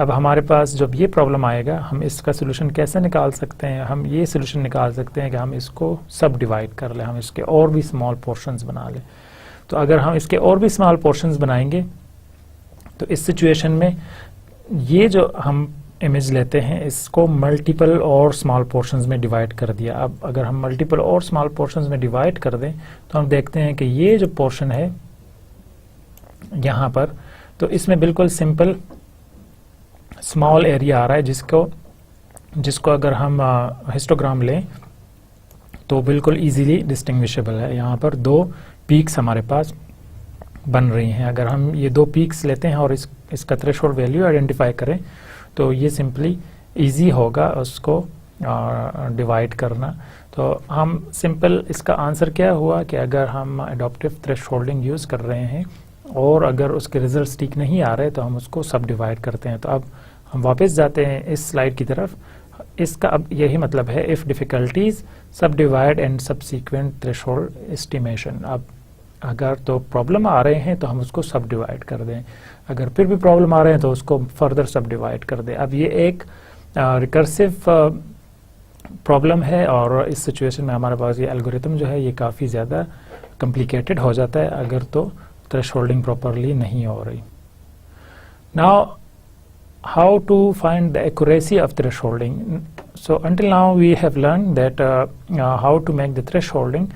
अब हमारे पास जब ये प्रॉब्लम आएगा, हम इसका सोल्यूशन कैसे निकाल सकते हैं? हम ये सोल्यूशन निकाल सकते हैं कि हम इसको सब डिवाइड कर लें, हम इसके और भी स्मॉल पोर्शंस बना लें। तो अगर हम इसके और भी स्मॉल पोर्शंस बनाएंगे तो इस सिचुएशन में ये जो हम इमेज लेते हैं इसको मल्टीपल और स्मॉल पोर्शंस में डिवाइड कर दिया। अब अगर हम मल्टीपल और स्मॉल पोर्शंस में डिवाइड कर दें तो हम देखते हैं कि ये जो पोर्शन है यहाँ पर, तो इसमें बिल्कुल सिंपल स्मॉल एरिया आ रहा है जिसको अगर हम हिस्टोग्राम लें तो बिल्कुल इजीली डिस्टिंग्विशेबल है। यहाँ पर दो पीक्स हमारे पास बन रही हैं। अगर हम ये दो पीक्स लेते हैं और इसका थ्रेशोल्ड वैल्यू आइडेंटिफाई करें तो ये सिंपली इजी होगा उसको डिवाइड करना। तो हम सिंपल इसका आंसर क्या हुआ कि अगर हम एडॉप्टिव थ्रेशोल्डिंग यूज़ कर रहे हैं और अगर उसके रिजल्ट्स ठीक नहीं आ रहे तो हम उसको सब डिवाइड करते हैं। तो अब हम वापस जाते हैं इस स्लाइड की तरफ। इसका अब यही मतलब है, इफ़ डिफ़िकल्टीज सब divide and subsequent threshold estimation. अब अगर तो प्रॉब्लम आ रहे हैं तो हम उसको सब डिवाइड कर दें, अगर फिर भी प्रॉब्लम आ रहे हैं तो उसको फर्दर सब डिवाइड कर दें। अब ये एक रिकर्सिव प्रॉब्लम है और इस सिचुएशन में हमारे पास ये एल्गोरिथम जो है ये काफ़ी ज़्यादा कॉम्प्लिकेटेड हो जाता है अगर तो थ्रेशोल्डिंग प्रॉपरली नहीं हो रही। Now how to find the accuracy of thresholding. So until now we have learned that how to make the thresholding,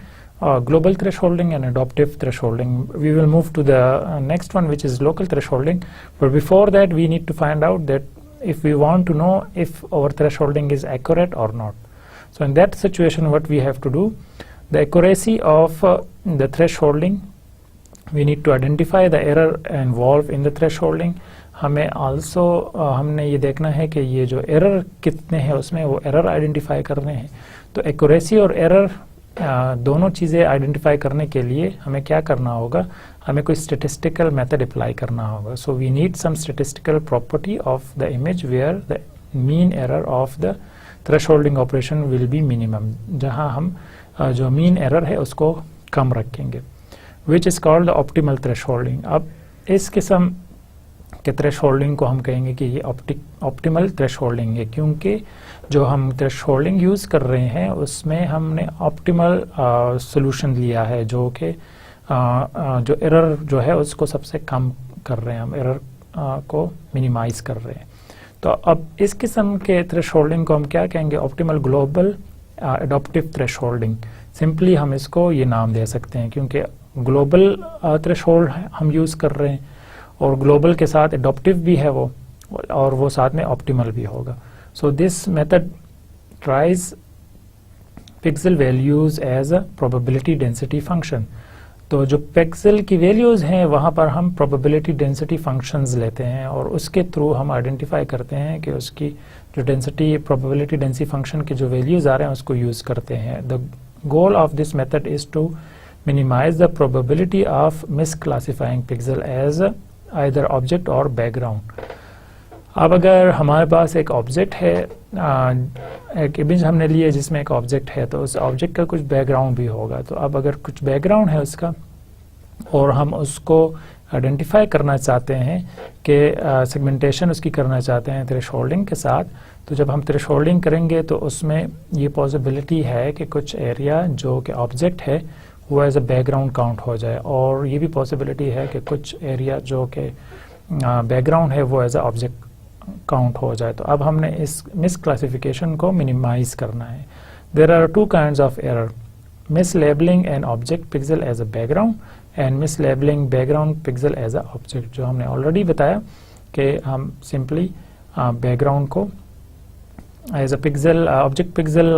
global thresholding and adaptive thresholding. We will move to the next one, which is local thresholding, but before that we need to find out that if we want to know if our thresholding is accurate or not. So in that situation what we have to do, the accuracy of the thresholding, we need to identify the error involved in the thresholding. हमें आल्सो हमने ये देखना है कि ये जो एरर कितने हैं उसमें वो एरर आइडेंटिफाई करने हैं। तो एक्यूरेसी और एरर दोनों चीज़ें आइडेंटिफाई करने के लिए हमें क्या करना होगा, हमें कोई स्टेटिस्टिकल मेथड अप्लाई करना होगा। So we need some statistical property of the image where the mean error of the thresholding operation will be minimum, जहाँ हम जो मीन एरर है उसको कम रखेंगे, which is called the optimal thresholding. अब इस किस्म के थ्रेशोल्डिंग को हम कहेंगे कि ये ऑप्टिमल थ्रेशोल्डिंग है, क्योंकि जो हम थ्रेशोल्डिंग यूज़ कर रहे हैं उसमें हमने ऑप्टिमल सॉल्यूशन लिया है जो कि जो एरर जो है उसको सबसे कम कर रहे हैं, हम एरर को मिनिमाइज कर रहे हैं। तो अब इस किस्म के थ्रेशोल्डिंग को हम क्या कहेंगे, optimal global adaptive thresholding. Simply हम इसको ये नाम दे सकते हैं क्योंकि ग्लोबल थ्रेशोल्ड हम यूज़ कर रहे हैं और ग्लोबल के साथ एडॉप्टिव भी है वो, और वो साथ में ऑप्टिमल भी होगा। So this method tries pixel values as a probability density function. तो जो पिक्सल की वैल्यूज हैं वहाँ पर हम प्रोबेबिलिटी डेंसिटी फंक्शंस लेते हैं और उसके थ्रू हम आइडेंटिफाई करते हैं कि उसकी जो डेंसिटी प्रोबेबिलिटी डेंसिटी फंक्शन के जो वैल्यूज आ रहे हैं उसको यूज़ करते हैं। The goal of this method is to minimise the probability of misclassifying pixel as either object or background. अब अगर हमारे पास एक ऑब्जेक्ट है, एक इमेज हमने ली है जिसमें एक ऑब्जेक्ट है, तो उस ऑब्जेक्ट का कुछ बैकग्राउंड भी होगा। तो अब अगर कुछ बैकग्राउंड है उसका और हम उसको आइडेंटिफाई करना चाहते हैं कि सेगमेंटेशन उसकी करना चाहते हैं थ्रेशोल्डिंग के साथ, तो जब हम थ्रेशोल्डिंग करेंगे तो उसमें ये पॉसिबिलिटी है कि कुछ एरिया जो कि ऑब्जेक्ट है वो एज अ बैकग्राउंड काउंट हो जाए, और ये भी पॉसिबिलिटी है कि कुछ एरिया जो कि बैकग्राउंड है वो एज अ ऑब्जेक्ट काउंट हो जाए। तो अब हमने इस मिस क्लासिफिकेशन को मिनिमाइज करना है। There are two kinds of error, mislabeling an object pixel as a background and mislabeling background pixel as a object. जो हमने ऑलरेडी बताया कि हम सिंपली बैकग्राउंड को as a pixel object pixel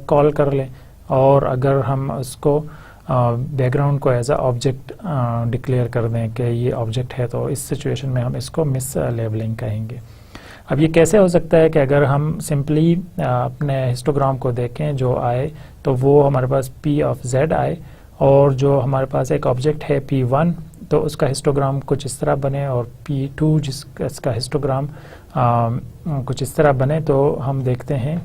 call कर लें, और अगर हम उसको बैकग्राउंड को एज अ ऑब्जेक्ट डिक्लेयर कर दें कि ये ऑब्जेक्ट है, तो इस सिचुएशन में हम इसको मिस लेबलिंग कहेंगे। अब ये कैसे हो सकता है कि अगर हम सिंपली अपने हिस्टोग्राम को देखें जो आए तो वो हमारे पास p ऑफ z आए, और जो हमारे पास एक ऑब्जेक्ट है p1 तो उसका हिस्टोग्राम कुछ इस तरह बने, और p2 जिसका हिस्टोग्राम कुछ इस तरह बने, तो हम देखते हैं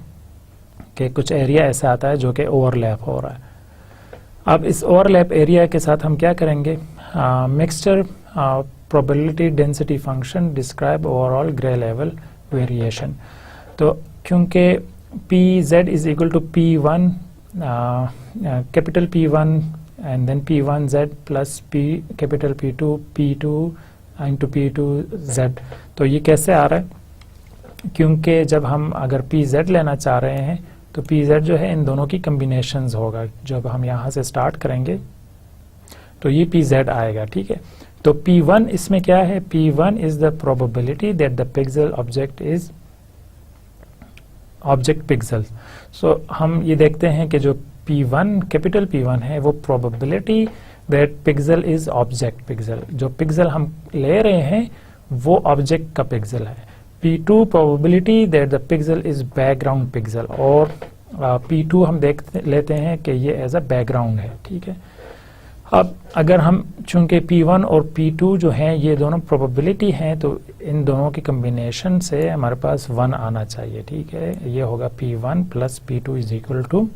कि कुछ एरिया ऐसा आता है जो कि ओवरलैप हो रहा है। अब इस ओवरलैप एरिया के साथ हम क्या करेंगे, mixture probability density function describe overall grey level variation. तो क्योंकि pz is equal to p1 capital P1 and then p1z plus p capital P2 into P2z, तो ये कैसे आ रहा है, क्योंकि जब हम अगर pz लेना चाह रहे हैं तो pz जो है इन दोनों की कम्बिनेशंस होगा। जब हम यहाँ से स्टार्ट करेंगे तो ये pz आएगा, ठीक है। तो p1 इसमें क्या है, p1 is the probability that the pixel object is object pixel. So हम ये देखते हैं कि जो p1 कैपिटल P1 है वो probability that pixel is object pixel, जो पिक्सल हम ले रहे हैं वो ऑब्जेक्ट का पिक्सल है। p2 probability that the pixel is background pixel, और p2 हम लेते हैं कि ये एज अ बैकग्राउंड है, ठीक है। अब अगर हम चूंकि p1 और p2 जो हैं ये दोनों प्रोबेबिलिटी हैं, तो इन दोनों की कम्बिनेशन से हमारे पास 1 आना चाहिए, ठीक है। ये होगा p1 plus p2 is equal to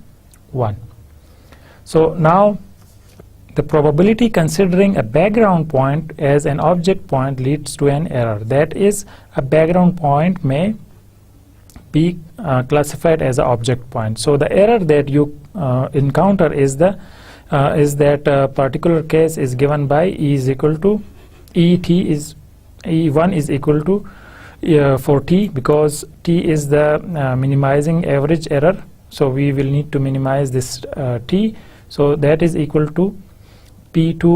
1। So now the probability considering a background point as an object point leads to an error. That is, a background point may be classified as an object point. So the error that you encounter is that particular case is given by E is equal to E1 is equal to for t, because t is the minimizing average error. So we will need to minimize this t. So that is equal to p2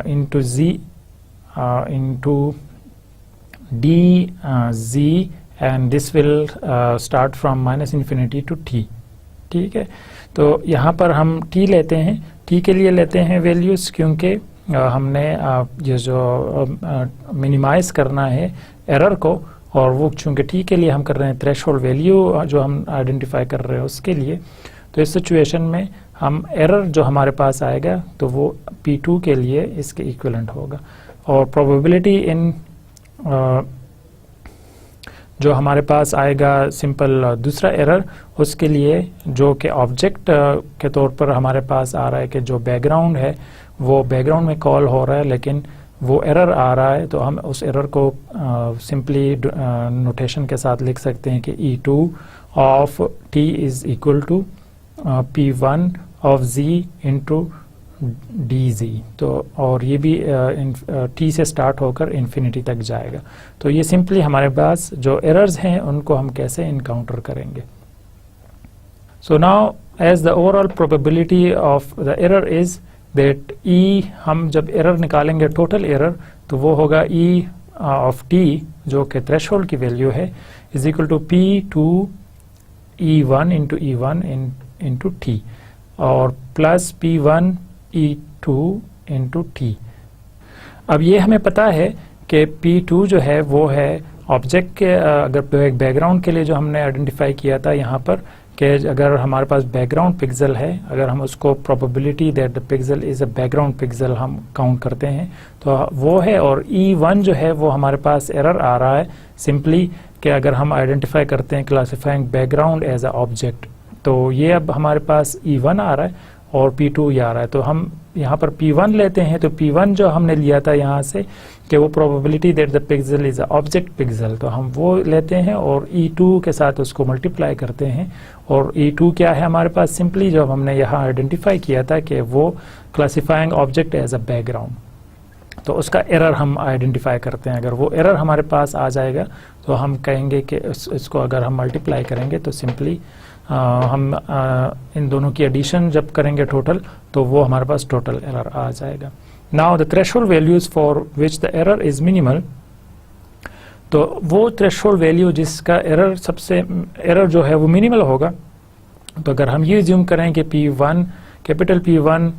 into z into d z, and this will start from minus infinity to t, ठीक है। तो यहाँ पर हम t लेते हैं, t के लिए लेते हैं वैल्यूज़, क्योंकि हमने ये जो मिनिमाइज करना है एरर को, और वो चूँकि t के लिए हम कर रहे हैं थ्रेशोल्ड वैल्यू जो हम आइडेंटिफाई कर रहे हैं उसके लिए, तो इस सिचुएशन में हम एरर जो हमारे पास आएगा तो वो p2 के लिए इसके इक्विवेलेंट होगा। और प्रोबेबिलिटी इन जो हमारे पास आएगा सिंपल दूसरा एरर, उसके लिए जो कि ऑब्जेक्ट के तौर पर हमारे पास आ रहा है कि जो बैकग्राउंड है वो बैकग्राउंड में कॉल हो रहा है, लेकिन वो एरर आ रहा है, तो हम उस एरर को सिंपली नोटेशन के साथ लिख सकते हैं कि E2 of t is equal to p1 of z into dz। तो और ये भी t से स्टार्ट होकर इन्फिनिटी तक जाएगा। तो ये सिंपली हमारे पास जो एरर्स हैं उनको हम कैसे इनकाउंटर करेंगे। So now as the overall probability of the error is that e, हम जब एरर निकालेंगे टोटल एरर तो वो होगा e ऑफ t जो कि थ्रेशोल्ड की वैल्यू है is equal to p2 e1 into e1 into t और plus p1 e2 into t। अब ये हमें पता है कि p2 जो है वो है ऑब्जेक्ट के अगर बैकग्राउंड के लिए जो हमने आइडेंटिफाई किया था यहाँ पर कि अगर हमारे पास बैकग्राउंड पिक्सल है, अगर हम उसको probability that the pixel is a background pixel हम काउंट करते हैं तो वो है, और E1 जो है वो हमारे पास एरर आ रहा है सिंपली कि अगर हम आइडेंटिफाई करते हैं classifying background as a object, तो ये अब हमारे पास E1 आ रहा है और P2 ये आ रहा है। तो हम यहाँ पर P1 लेते हैं, तो P1 जो हमने लिया था यहाँ से कि वो probability that the pixel is a object pixel, तो हम वो लेते हैं और E2 के साथ उसको मल्टीप्लाई करते हैं, और E2 क्या है हमारे पास सिंपली जो हमने यहाँ आइडेंटिफाई किया था कि वो classifying object as a background, तो उसका एरर हम आइडेंटिफाई करते हैं। अगर वो एरर हमारे पास आ जाएगा तो हम कहेंगे कि इसको अगर हम मल्टीप्लाई करेंगे तो सिंपली हम इन दोनों की एडिशन जब करेंगे टोटल तो वो हमारे पास टोटल एरर आ जाएगा। Now the threshold values for which the error is minimal, तो वो थ्रेशोल्ड वैल्यू जिसका एरर सबसे एरर जो है वो मिनिमल होगा, तो अगर हम ये ज्यूम करें कि P1 capital P1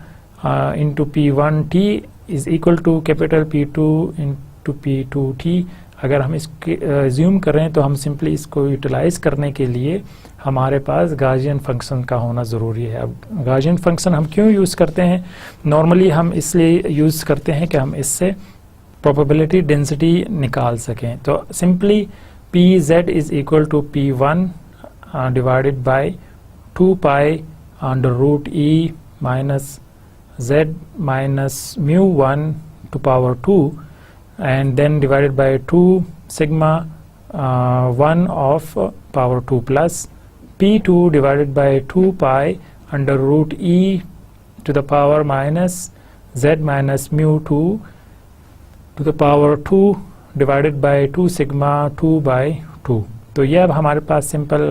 into P1T is equal to capital P2 into P2T. अगर हम इसके assume करें तो हम simply इसको utilize करने के लिए हमारे पास Gaussian फंक्शन का होना ज़रूरी है. अब Gaussian फंक्शन हम क्यों यूज़ करते हैं? नॉर्मली हम इसलिए यूज़ करते हैं कि हम इससे प्रोबेबिलिटी डेंसिटी निकाल सकें. तो simply Pz is equal to P1 divided by 2 pi under root E minus Z minus μ1 to power 2 and then divided by 2 sigma 1 of power 2 plus P2 divided by 2 pi under root E to the power minus Z minus μ2 to the power 2 divided by 2 sigma 2 by 2. तो ये अब हमारे पास सिंपल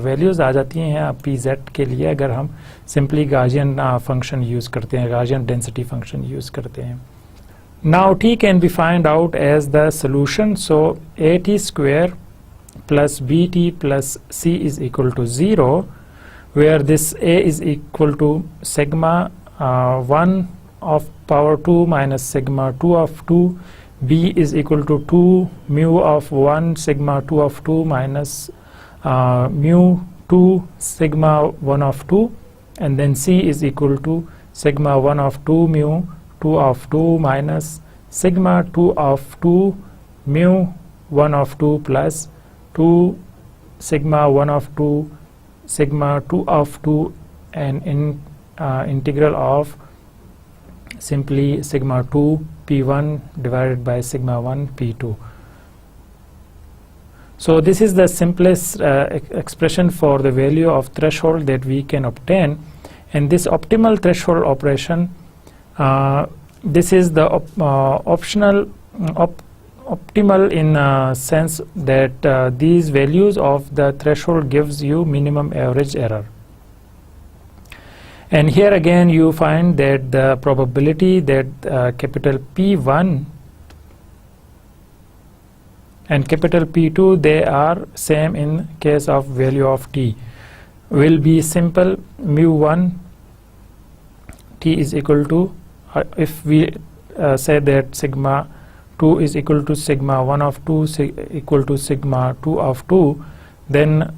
वैल्यूज़ आ जाती हैं Pz के लिए अगर हम सिंपली Gaussian फंक्शन यूज़ करते हैं, Gaussian डेंसिटी फंक्शन यूज़ करते हैं. Now T can be find out as the solution. So AT square plus BT plus C is equal to 0, where this A is equal to sigma 1 of power 2 minus sigma 2 of 2, B is equal to 2 mu of 1 sigma 2 of 2 minus mu 2 sigma 1 of 2, and then C is equal to sigma 1 of 2 mu 2 of 2 minus sigma 2 of 2 mu 1 of 2 plus 2 sigma 1 of 2 sigma 2 of 2 and integral of simply sigma 2 P1 divided by sigma 1 P2. So this is the simplest expression for the value of threshold that we can obtain, and this optimal threshold operation, this is the optimal in sense that these values of the threshold gives you minimum average error. And here again you find that the probability that capital P1 and capital P2, they are same in case of value of T, will be simple μ1 T is equal to, if we say that sigma 2 is equal to sigma 1 of 2 equal to sigma 2 of 2, then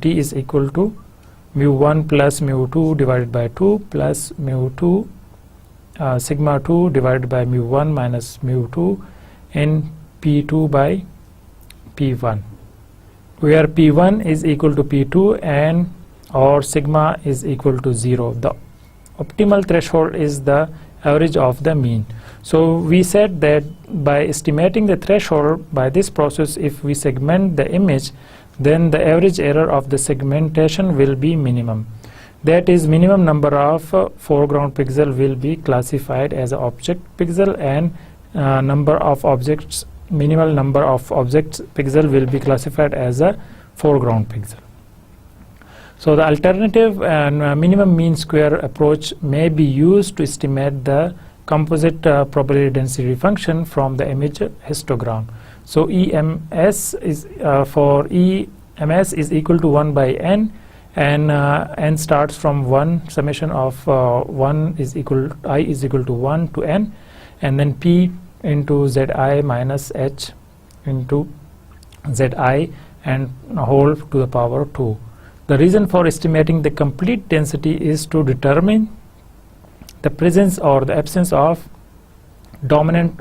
T is equal to μ1 plus μ2 divided by 2 plus μ2 sigma 2 divided by μ1 minus μ2 in P2 by P1, where P1 is equal to P2 and or sigma is equal to 0. The optimal threshold is the average of the mean. So we said that by estimating the threshold by this process, if we segment the image, then the average error of the segmentation will be minimum. That is, minimum number of foreground pixel will be classified as an object pixel, and number of objects, minimal number of objects pixel will be classified as a foreground pixel. So the alternative and minimum mean square approach may be used to estimate the composite probability density function from the image histogram. So EMS is for EMS is equal to 1 by n, and n starts from 1, summation of 1 is equal, I is equal to 1 to n, and then P into Zi minus h into Zi and whole to the power 2. The reason for estimating the complete density is to determine the presence or the absence of dominant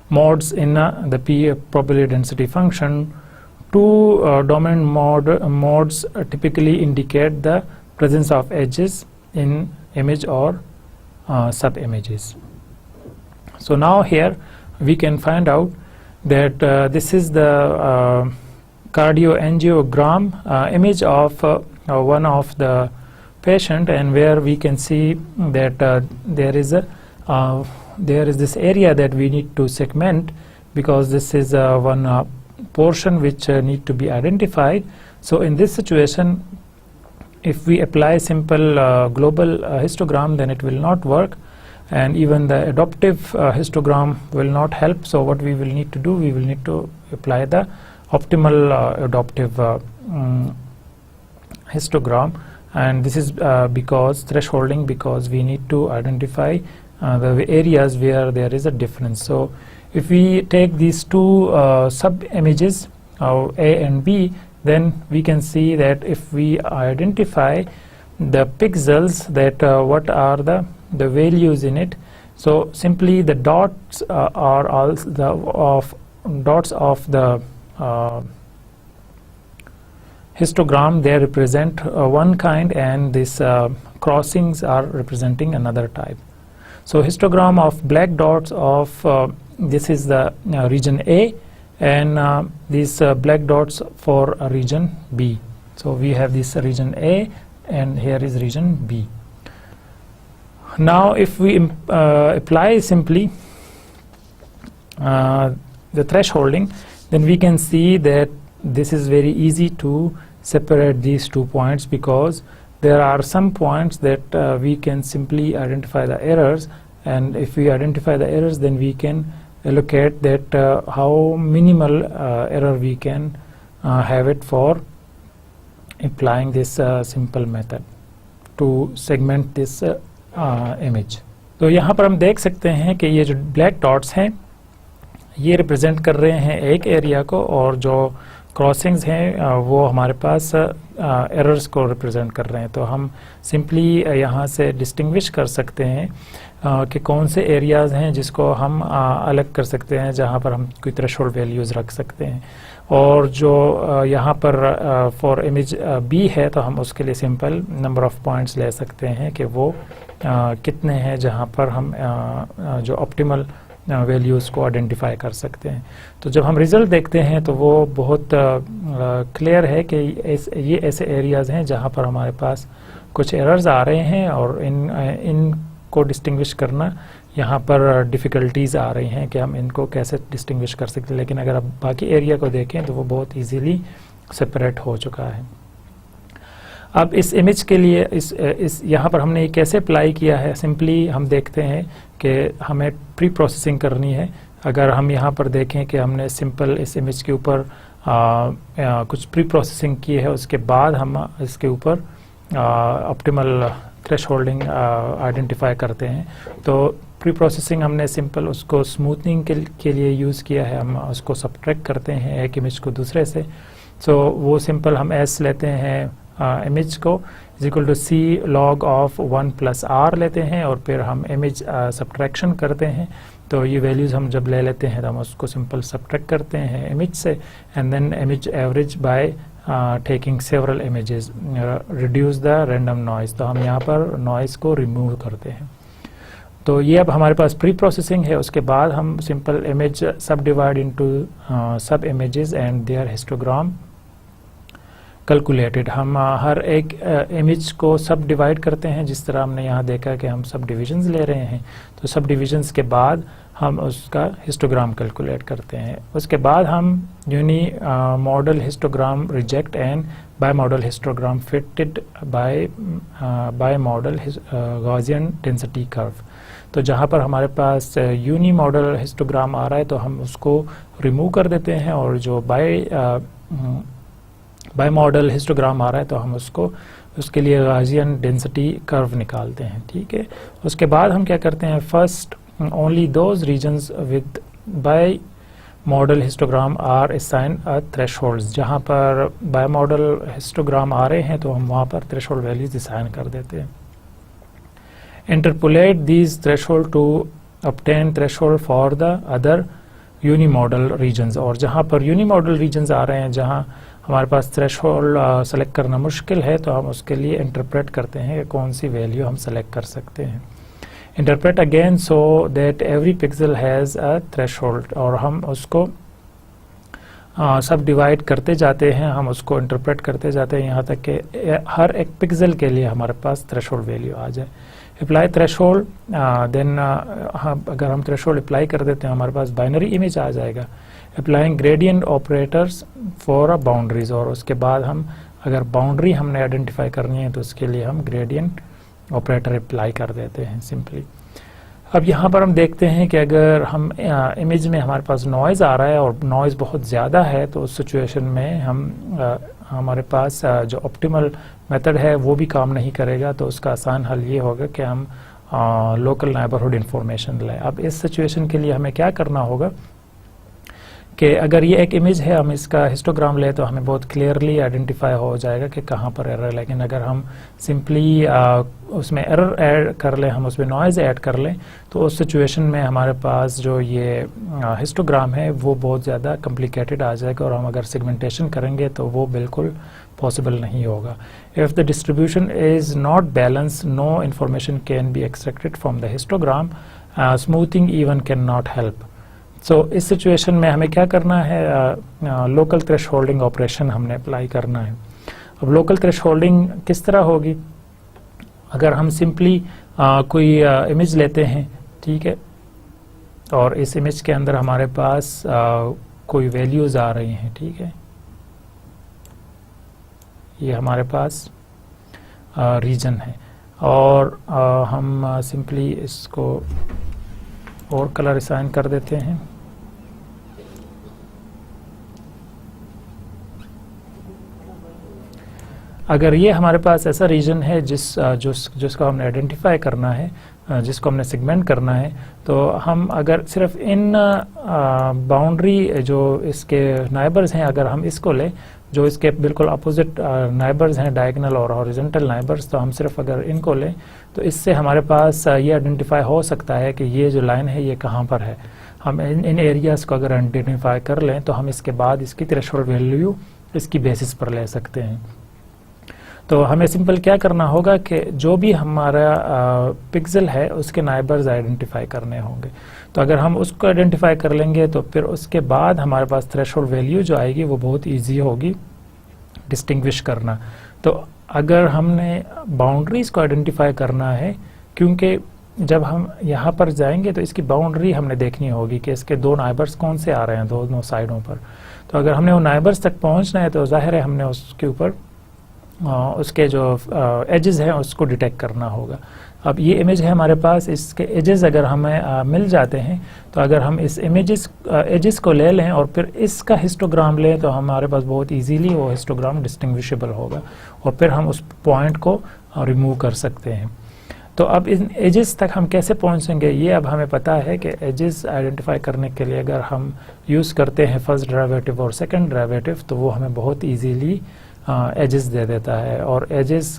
modes in the P probability density function. Two dominant modes typically indicate the presence of edges in image or sub-images. So now here we can find out that this is the cardioangiogram image of one of the patient, and where we can see that there is this area that we need to segment, because this is one portion which need to be identified. So in this situation, if we apply simple global histogram, then it will not work, and even the adaptive histogram will not help. So what we will need to do, we will need to apply the optimal adaptive histogram and this is because thresholding, because we need to identify the areas where there is a difference. So if we take these two sub images of A and B, then we can see that if we identify the pixels, that what are the values in it. So simply the dots are all the dots of the histogram, they represent one kind, and these crossings are representing another type. So histogram of black dots of this is the region A, and these black dots for region B. So we have this region A, and here is region B. Now if we apply simply the thresholding, then we can see that this is very easy to separate these 2 points, because there are some points that we can simply identify the errors, and if we identify the errors, then we can allocate that how minimal error we can have it for applying this simple method to segment this image. तो यहाँ पर हम देख सकते हैं कि ये जो ब्लैक डॉट्स हैं ये रिप्रेजेंट कर रहे हैं एक एरिया को, और जो क्रॉसिंग्स हैं वो हमारे पास एरर्स को रिप्रेजेंट कर रहे हैं. तो हम सिंपली यहाँ से डिस्टिंग्विश कर सकते हैं कि कौन से एरियाज़ हैं जिसको हम अलग कर सकते हैं, जहाँ पर हम कोई थ्रेशोल्ड वैल्यूज़ रख सकते हैं. और जो यहाँ पर फॉर इमेज बी है, तो हम उसके लिए सिंपल नंबर ऑफ़ पॉइंट्स ले सकते हैं कि वो कितने हैं जहाँ पर हम जो ऑप्टिमल वैल्यूज़ को आइडेंटिफाई कर सकते हैं. तो जब हम रिज़ल्ट देखते हैं तो वो बहुत क्लियर है कि ये ऐसे एरियाज़ हैं जहाँ पर हमारे पास कुछ एरर्स आ रहे हैं, और इनको डिस्टिंग्विश करना यहाँ पर डिफ़िकल्टीज़ आ रही हैं कि हम इनको कैसे डिस्टिंग्विश कर सकते हैं. लेकिन अगर आप बाकी एरिया को देखें तो वो बहुत ईजीली सेपरेट हो चुका है. अब इस इमेज के लिए इस यहाँ पर हमने कैसे अप्लाई किया है, सिंपली हम देखते हैं कि हमें प्री प्रोसेसिंग करनी है. अगर हम यहाँ पर देखें कि हमने सिंपल इस इमेज के ऊपर कुछ प्री प्रोसेसिंग की है, उसके बाद हम इसके ऊपर ऑप्टिमल थ्रेशोल्डिंग आइडेंटिफाई करते हैं. तो प्री प्रोसेसिंग हमने सिंपल उसको स्मूथनिंग के लिए यूज़ किया है. हम उसको सब्ट्रैक्ट करते हैं एक इमेज को दूसरे से. सो वो सिंपल हम एस लेते हैं इमेज को is equal to C log of 1 plus R लेते हैं, और फिर हम इमेज सब्ट्रैक्शन करते हैं. तो ये वैल्यूज़ हम जब ले लेते हैं तो हम उसको सिंपल सब्ट्रैक्ट करते हैं इमेज से, and then image average by taking several images, reduce the random noise. तो हम यहाँ पर नॉइज़ को रिमूव करते हैं. तो ये अब हमारे पास प्री प्रोसेसिंग है. उसके बाद हम simple image subdivide into sub images and their histogram calculated. हम हर एक इमेज को सब डिवाइड करते हैं, जिस तरह हमने यहाँ देखा कि हम सब डिविजन्स ले रहे हैं. तो सब डिविजन्स के बाद हम उसका हिस्टोग्राम कैलकुलेट करते हैं. उसके बाद हम unimodal histogram reject and bimodal histogram fitted bimodal Gaussian density curve. तो जहाँ पर हमारे पास यूनी मॉडल हिस्टोग्राम आ रहा है तो हम उसको रिमूव कर देते हैं, और जो बाय मॉडल हिस्टोग्राम आ रहा है तो हम उसके लिए गॉसियन डेंसिटी कर्व निकालते हैं. ठीक है. उसके बाद हम क्या करते हैं, first only those regions with bimodal histogram are assign a thresholds. जहाँ पर बाय मॉडल हिस्टोग्राम आ रहे हैं तो हम वहाँ पर थ्रेशोल्ड वैल्यूज असाइन कर देते हैं. Interpolate these threshold to obtain threshold for the other unimodal regions. और जहाँ पर unimodal regions आ रहे हैं, जहाँ हमारे पास threshold सेलेक्ट करना मुश्किल है, तो हम उसके लिए इंटरप्रेट करते हैं कि कौन सी वैल्यू हम सेलेक्ट कर सकते हैं. Interpret again so that every pixel has a threshold. और हम उसको सब डिवाइड करते जाते हैं, हम उसको इंटरप्रेट करते जाते हैं यहाँ तक कि हर एक पिक्सल के लिए हमारे पास थ्रेशोल्ड वैल्यू आ जाए. अप्लाई थ्रेशोल्ड, देन अगर हम थ्रेशोल्ड अप्लाई कर देते हैं हमारे पास बाइनरी इमेज आ जाएगा. Applying gradient operators for a boundaries. और उसके बाद हम अगर बाउंड्री हमने आइडेंटिफाई करनी है तो उसके लिए हम ग्रेडियंट ऑपरेटर अप्लाई कर देते हैं सिंपली. अब यहाँ पर हम देखते हैं कि अगर हम इमेज में हमारे पास नॉइज़ आ रहा है और नॉइज़ बहुत ज़्यादा है, तो उस सिचुएशन में हमारे पास जो ऑप्टिमल मेथड है वो भी काम नहीं करेगा। तो उसका आसान हल ये होगा कि हम लोकल नेबरहुड इंफॉर्मेशन लें। अब इस सिचुएशन के लिए हमें क्या करना होगा कि अगर ये एक इमेज है, हम इसका हिस्टोग्राम लें तो हमें बहुत क्लियरली आइडेंटिफाई हो जाएगा कि कहाँ पर एरर है। लेकिन अगर हम सिंपली उसमें एरर ऐड कर लें, हम उसमें नॉइज़ ऐड कर लें, तो उस सिचुएशन में हमारे पास जो ये हिस्टोग्राम है वो बहुत ज़्यादा कॉम्प्लिकेटेड आ जाएगा और हम अगर सेगमेंटेशन करेंगे तो वो बिल्कुल पॉसिबल नहीं होगा। If the distribution is not balance, no information can be extracted from the histogram, smoothing even can not help. So इस सिचुएशन में हमें क्या करना है, लोकल थ्रेशोल्डिंग ऑपरेशन हमने अप्लाई करना है। अब लोकल थ्रेशोल्डिंग किस तरह होगी, अगर हम सिंपली कोई इमेज लेते हैं, ठीक है, और इस इमेज के अंदर हमारे पास कोई वैल्यूज़ आ रही हैं, ठीक है, ये हमारे पास रीजन है, और हम सिंपली इसको और कलर असाइन कर देते हैं। अगर ये हमारे पास ऐसा रीजन है जिसको हमने आइडेंटिफाई करना है, जिसको हमने सेगमेंट करना है, तो हम अगर सिर्फ इन बाउंड्री जो इसके नाइबर्स हैं, अगर हम इसको लें जो इसके बिल्कुल अपोजिट नाइबर्स हैं, डायगोनल और हॉरिजॉन्टल नाइबर्स, तो हम सिर्फ अगर इनको लें तो इससे हमारे पास ये आइडेंटिफाई हो सकता है कि ये जो लाइन है ये कहाँ पर है। हम इन एरियाज़ को अगर आइडेंटिफाई कर लें तो हम इसके बाद इसकी थ्रेशोल्ड वैल्यू इसकी बेसिस पर ले सकते हैं। तो हमें सिंपल क्या करना होगा कि जो भी हमारा पिक्सल है उसके नाइबर्स आइडेंटिफाई करने होंगे। तो अगर हम उसको आइडेंटिफाई कर लेंगे तो फिर उसके बाद हमारे पास थ्रेशोल्ड वैल्यू जो आएगी वो बहुत इजी होगी डिस्टिंग्विश करना। तो अगर हमने बाउंड्रीज को आइडेंटिफाई करना है, क्योंकि जब हम यहाँ पर जाएंगे तो इसकी बाउंड्री हमने देखनी होगी कि इसके दो नाइबर्स कौन से आ रहे हैं दोनों साइडों पर। तो अगर हमने वो नाइबर्स तक पहुँचना है तो जाहिर है हमने उसके ऊपर उसके जो एजेस हैं उसको डिटेक्ट करना होगा। अब ये इमेज है हमारे पास, इसके एजेस अगर हमें मिल जाते हैं तो अगर हम इस एजेस को ले लें और फिर इसका हिस्टोग्राम लें तो हमारे पास बहुत इजीली वो हिस्टोग्राम डिस्टिंग्विशेबल होगा और फिर हम उस पॉइंट को रिमूव कर सकते हैं। तो अब इन एजेस तक हम कैसे पहुंचेंगे, ये अब हमें पता है कि एजेस आइडेंटिफाई करने के लिए अगर हम यूज़ करते हैं फर्स्ट डेरिवेटिव और सेकंड डेरिवेटिव तो वो हमें बहुत इजीली एजेस दे देता है। और एजेस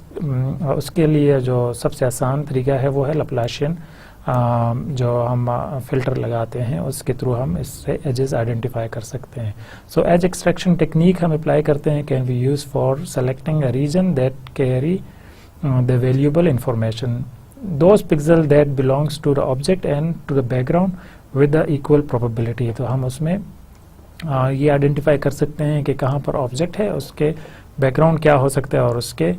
उसके लिए जो सबसे आसान तरीका है वो है लैप्लाशियन, जो हम फिल्टर लगाते हैं उसके थ्रू हम इससे एजेस आइडेंटिफाई कर सकते हैं। सो एज एक्सट्रैक्शन टेक्निक हम अप्लाई करते हैं can be use for selecting a region that carry the valuable information, those pixel that belongs to the object and to the background with the equal probability। तो हम उसमें ये आइडेंटिफाई कर सकते हैं कि कहाँ पर ऑब्जेक्ट है, उसके बैकग्राउंड क्या हो सकता है और उसके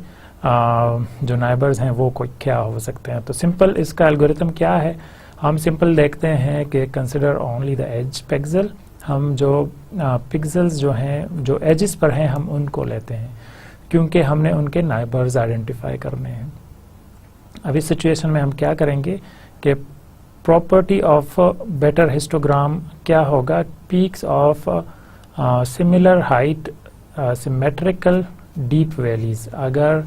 जो नाइबर्स हैं वो कोई क्या हो सकते हैं। तो सिंपल इसका एल्गोरिथम क्या है, हम सिंपल देखते हैं कि consider only the edge pixel. हम जो पिक्सल्स जो हैं जो एजेस पर हैं हम उनको लेते हैं क्योंकि हमने उनके नाइबर्स आइडेंटिफाई करने हैं। अब इस सिचुएशन में हम क्या करेंगे कि प्रॉपर्टी ऑफ बेटर हिस्टोग्राम क्या होगा, peaks of similar height symmetrical deep valleys. अगर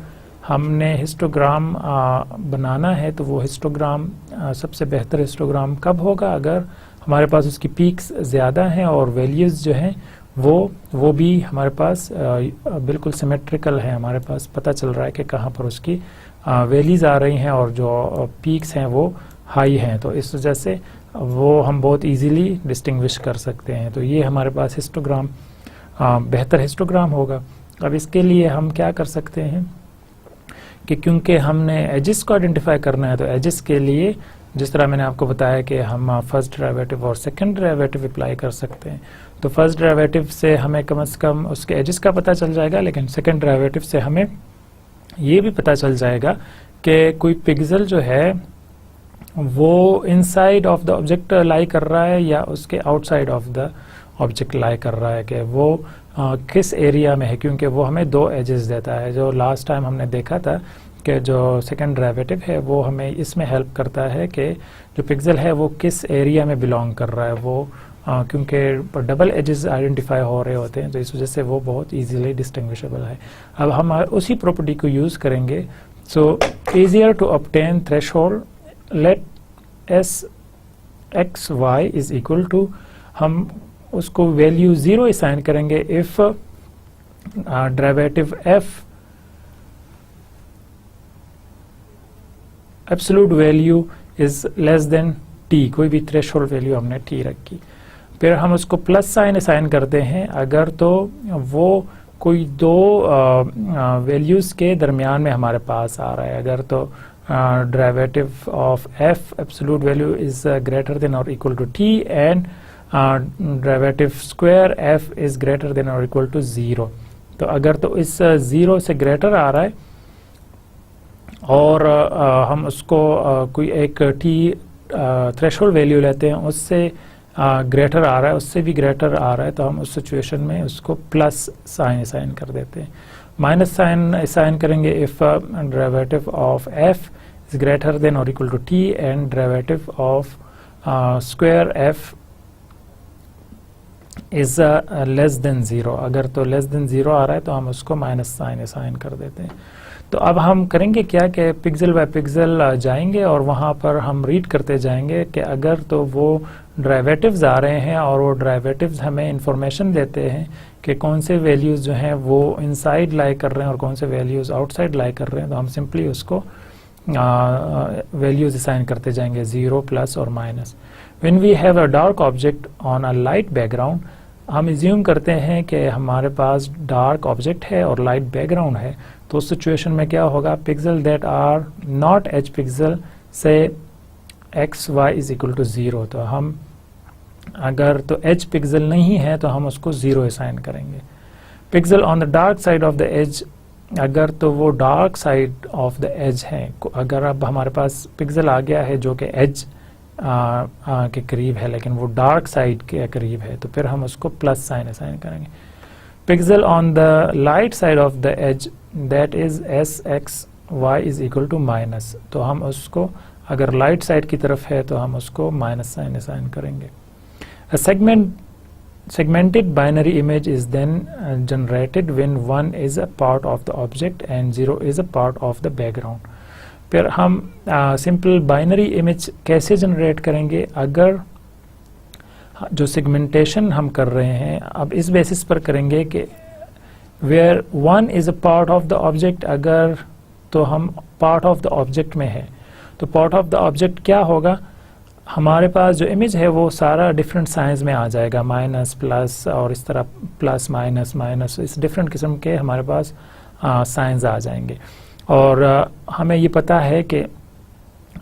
हमने हिस्टोग्राम बनाना है तो वो हिस्टोग्राम सबसे बेहतर हिस्टोग्राम कब होगा, अगर हमारे पास उसकी पीक्स ज़्यादा हैं और वैल्यूज़ जो हैं वो भी हमारे पास बिल्कुल सिमेट्रिकल है, हमारे पास पता चल रहा है कि कहाँ पर उसकी वैल्यूज़ आ रही हैं और जो पीक्स हैं वो हाई हैं। तो इस वजह से वो हम बहुत इजीली डिस्टिंग्विश कर सकते हैं। तो ये हमारे पास हिस्टोग्राम बेहतर हिस्टोग्राम होगा। अब इसके लिए हम क्या कर सकते हैं कि क्योंकि हमने एजेस को आइडेंटिफाई करना है तो एजेस के लिए जिस तरह मैंने आपको बताया कि हम फर्स्ट डेरिवेटिव और सेकंड डेरिवेटिव अप्लाई कर सकते हैं। तो फर्स्ट डेरिवेटिव से हमें कम से कम उसके एजेस का पता चल जाएगा, लेकिन सेकंड डेरिवेटिव से हमें ये भी पता चल जाएगा कि कोई पिक्सल जो है वो इनसाइड ऑफ द ऑब्जेक्ट लाई कर रहा है या उसके आउटसाइड ऑफ द ऑब्जेक्ट लाई कर रहा है, कि वो किस एरिया में है, क्योंकि वो हमें दो एजेस देता है। जो लास्ट टाइम हमने देखा था कि जो सेकंड डेरिवेटिव है वो हमें इसमें हेल्प करता है कि जो पिक्सल है वो किस एरिया में बिलोंग कर रहा है, वो क्योंकि डबल एजेस आइडेंटिफाई हो रहे होते हैं तो इस वजह से वो बहुत इजीली डिस्टिंग्विशेबल है। अब हम उसी प्रॉपर्टी को यूज़ करेंगे। So easier to obtain threshold, let s x Y is equal to, हम उसको वैल्यू 0 असाइन करेंगे if derivative f absolute value is less than t, कोई भी थ्रेशोल्ड वैल्यू हमने टी रखी। फिर हम उसको प्लस साइन असाइन करते हैं अगर तो वो कोई दो वैल्यूज़ के दरमियान में हमारे पास आ रहा है। अगर तो derivative of f absolute value is greater than or equal to t and derivative square f is greater than or equal to 0। तो अगर तो इस 0 से ग्रेटर आ रहा है और हम उसको कोई एक टी थ्रेशोल्ड वैल्यू लेते हैं, उससे ग्रेटर आ रहा है, उससे भी ग्रेटर आ रहा है, तो हम उस सिचुएशन में उसको प्लस साइन असाइन कर देते हैं। माइनस साइन असाइन करेंगे if derivative of f is greater than or equal to t and derivative of square f is less than 0। अगर तो लेस देन 0 आ रहा है तो हम उसको माइनस साइन असाइन कर देते हैं। तो अब हम करेंगे क्या कि पिक्सल बाय पिक्सल जाएंगे और वहाँ पर हम रीड करते जाएंगे कि अगर तो वो डेरिवेटिव्स आ रहे हैं और वो डेरिवेटिव्स हमें इंफॉर्मेशन देते हैं कि कौन से वैल्यूज़ जो हैं वो इनसाइड लाई कर रहे हैं और कौन से वैल्यूज़ आउटसाइड लाई कर रहे हैं, तो हम सिंपली उसको वैल्यूज़ असाइन करते जाएंगे 0 प्लस और minus. When we have a dark object on a light background, हम एज्यूम करते हैं कि हमारे पास डार्क ऑब्जेक्ट है और लाइट बैकग्राउंड है, तो उस सिचुएशन में क्या होगा, pixel that are not h pixel से x Y is equal to 0। तो हम अगर तो एच पिक्सल नहीं है तो हम उसको 0 असाइन करेंगे। Pixel on the dark side of the edge, अगर तो वो dark side of the edge है, अगर अब हमारे पास पिक्सल आ गया है जो कि एज के करीब है लेकिन वो डार्क साइड के करीब है, तो फिर हम उसको प्लस साइन असाइन करेंगे। Pixel on the light side of the edge that is S x Y is equal to minus, तो हम उसको अगर लाइट साइड की तरफ है तो हम उसको माइनस साइन असाइन करेंगे। A segmented binary image is then generated when 1 is a part of the object and 0 is a part of the background। फिर हम सिंपल बाइनरी इमेज कैसे जनरेट करेंगे, अगर जो सेगमेंटेशन हम कर रहे हैं अब इस बेसिस पर करेंगे कि where 1 is a part of the object, अगर तो हम पार्ट ऑफ द ऑब्जेक्ट में है तो पार्ट ऑफ द ऑब्जेक्ट क्या होगा, हमारे पास जो इमेज है वो सारा डिफरेंट साइंस में आ जाएगा, माइनस प्लस और इस तरह प्लस माइनस माइनस, इस डिफरेंट किस्म के हमारे पास साइंस आ जाएंगे। और हमें ये पता है कि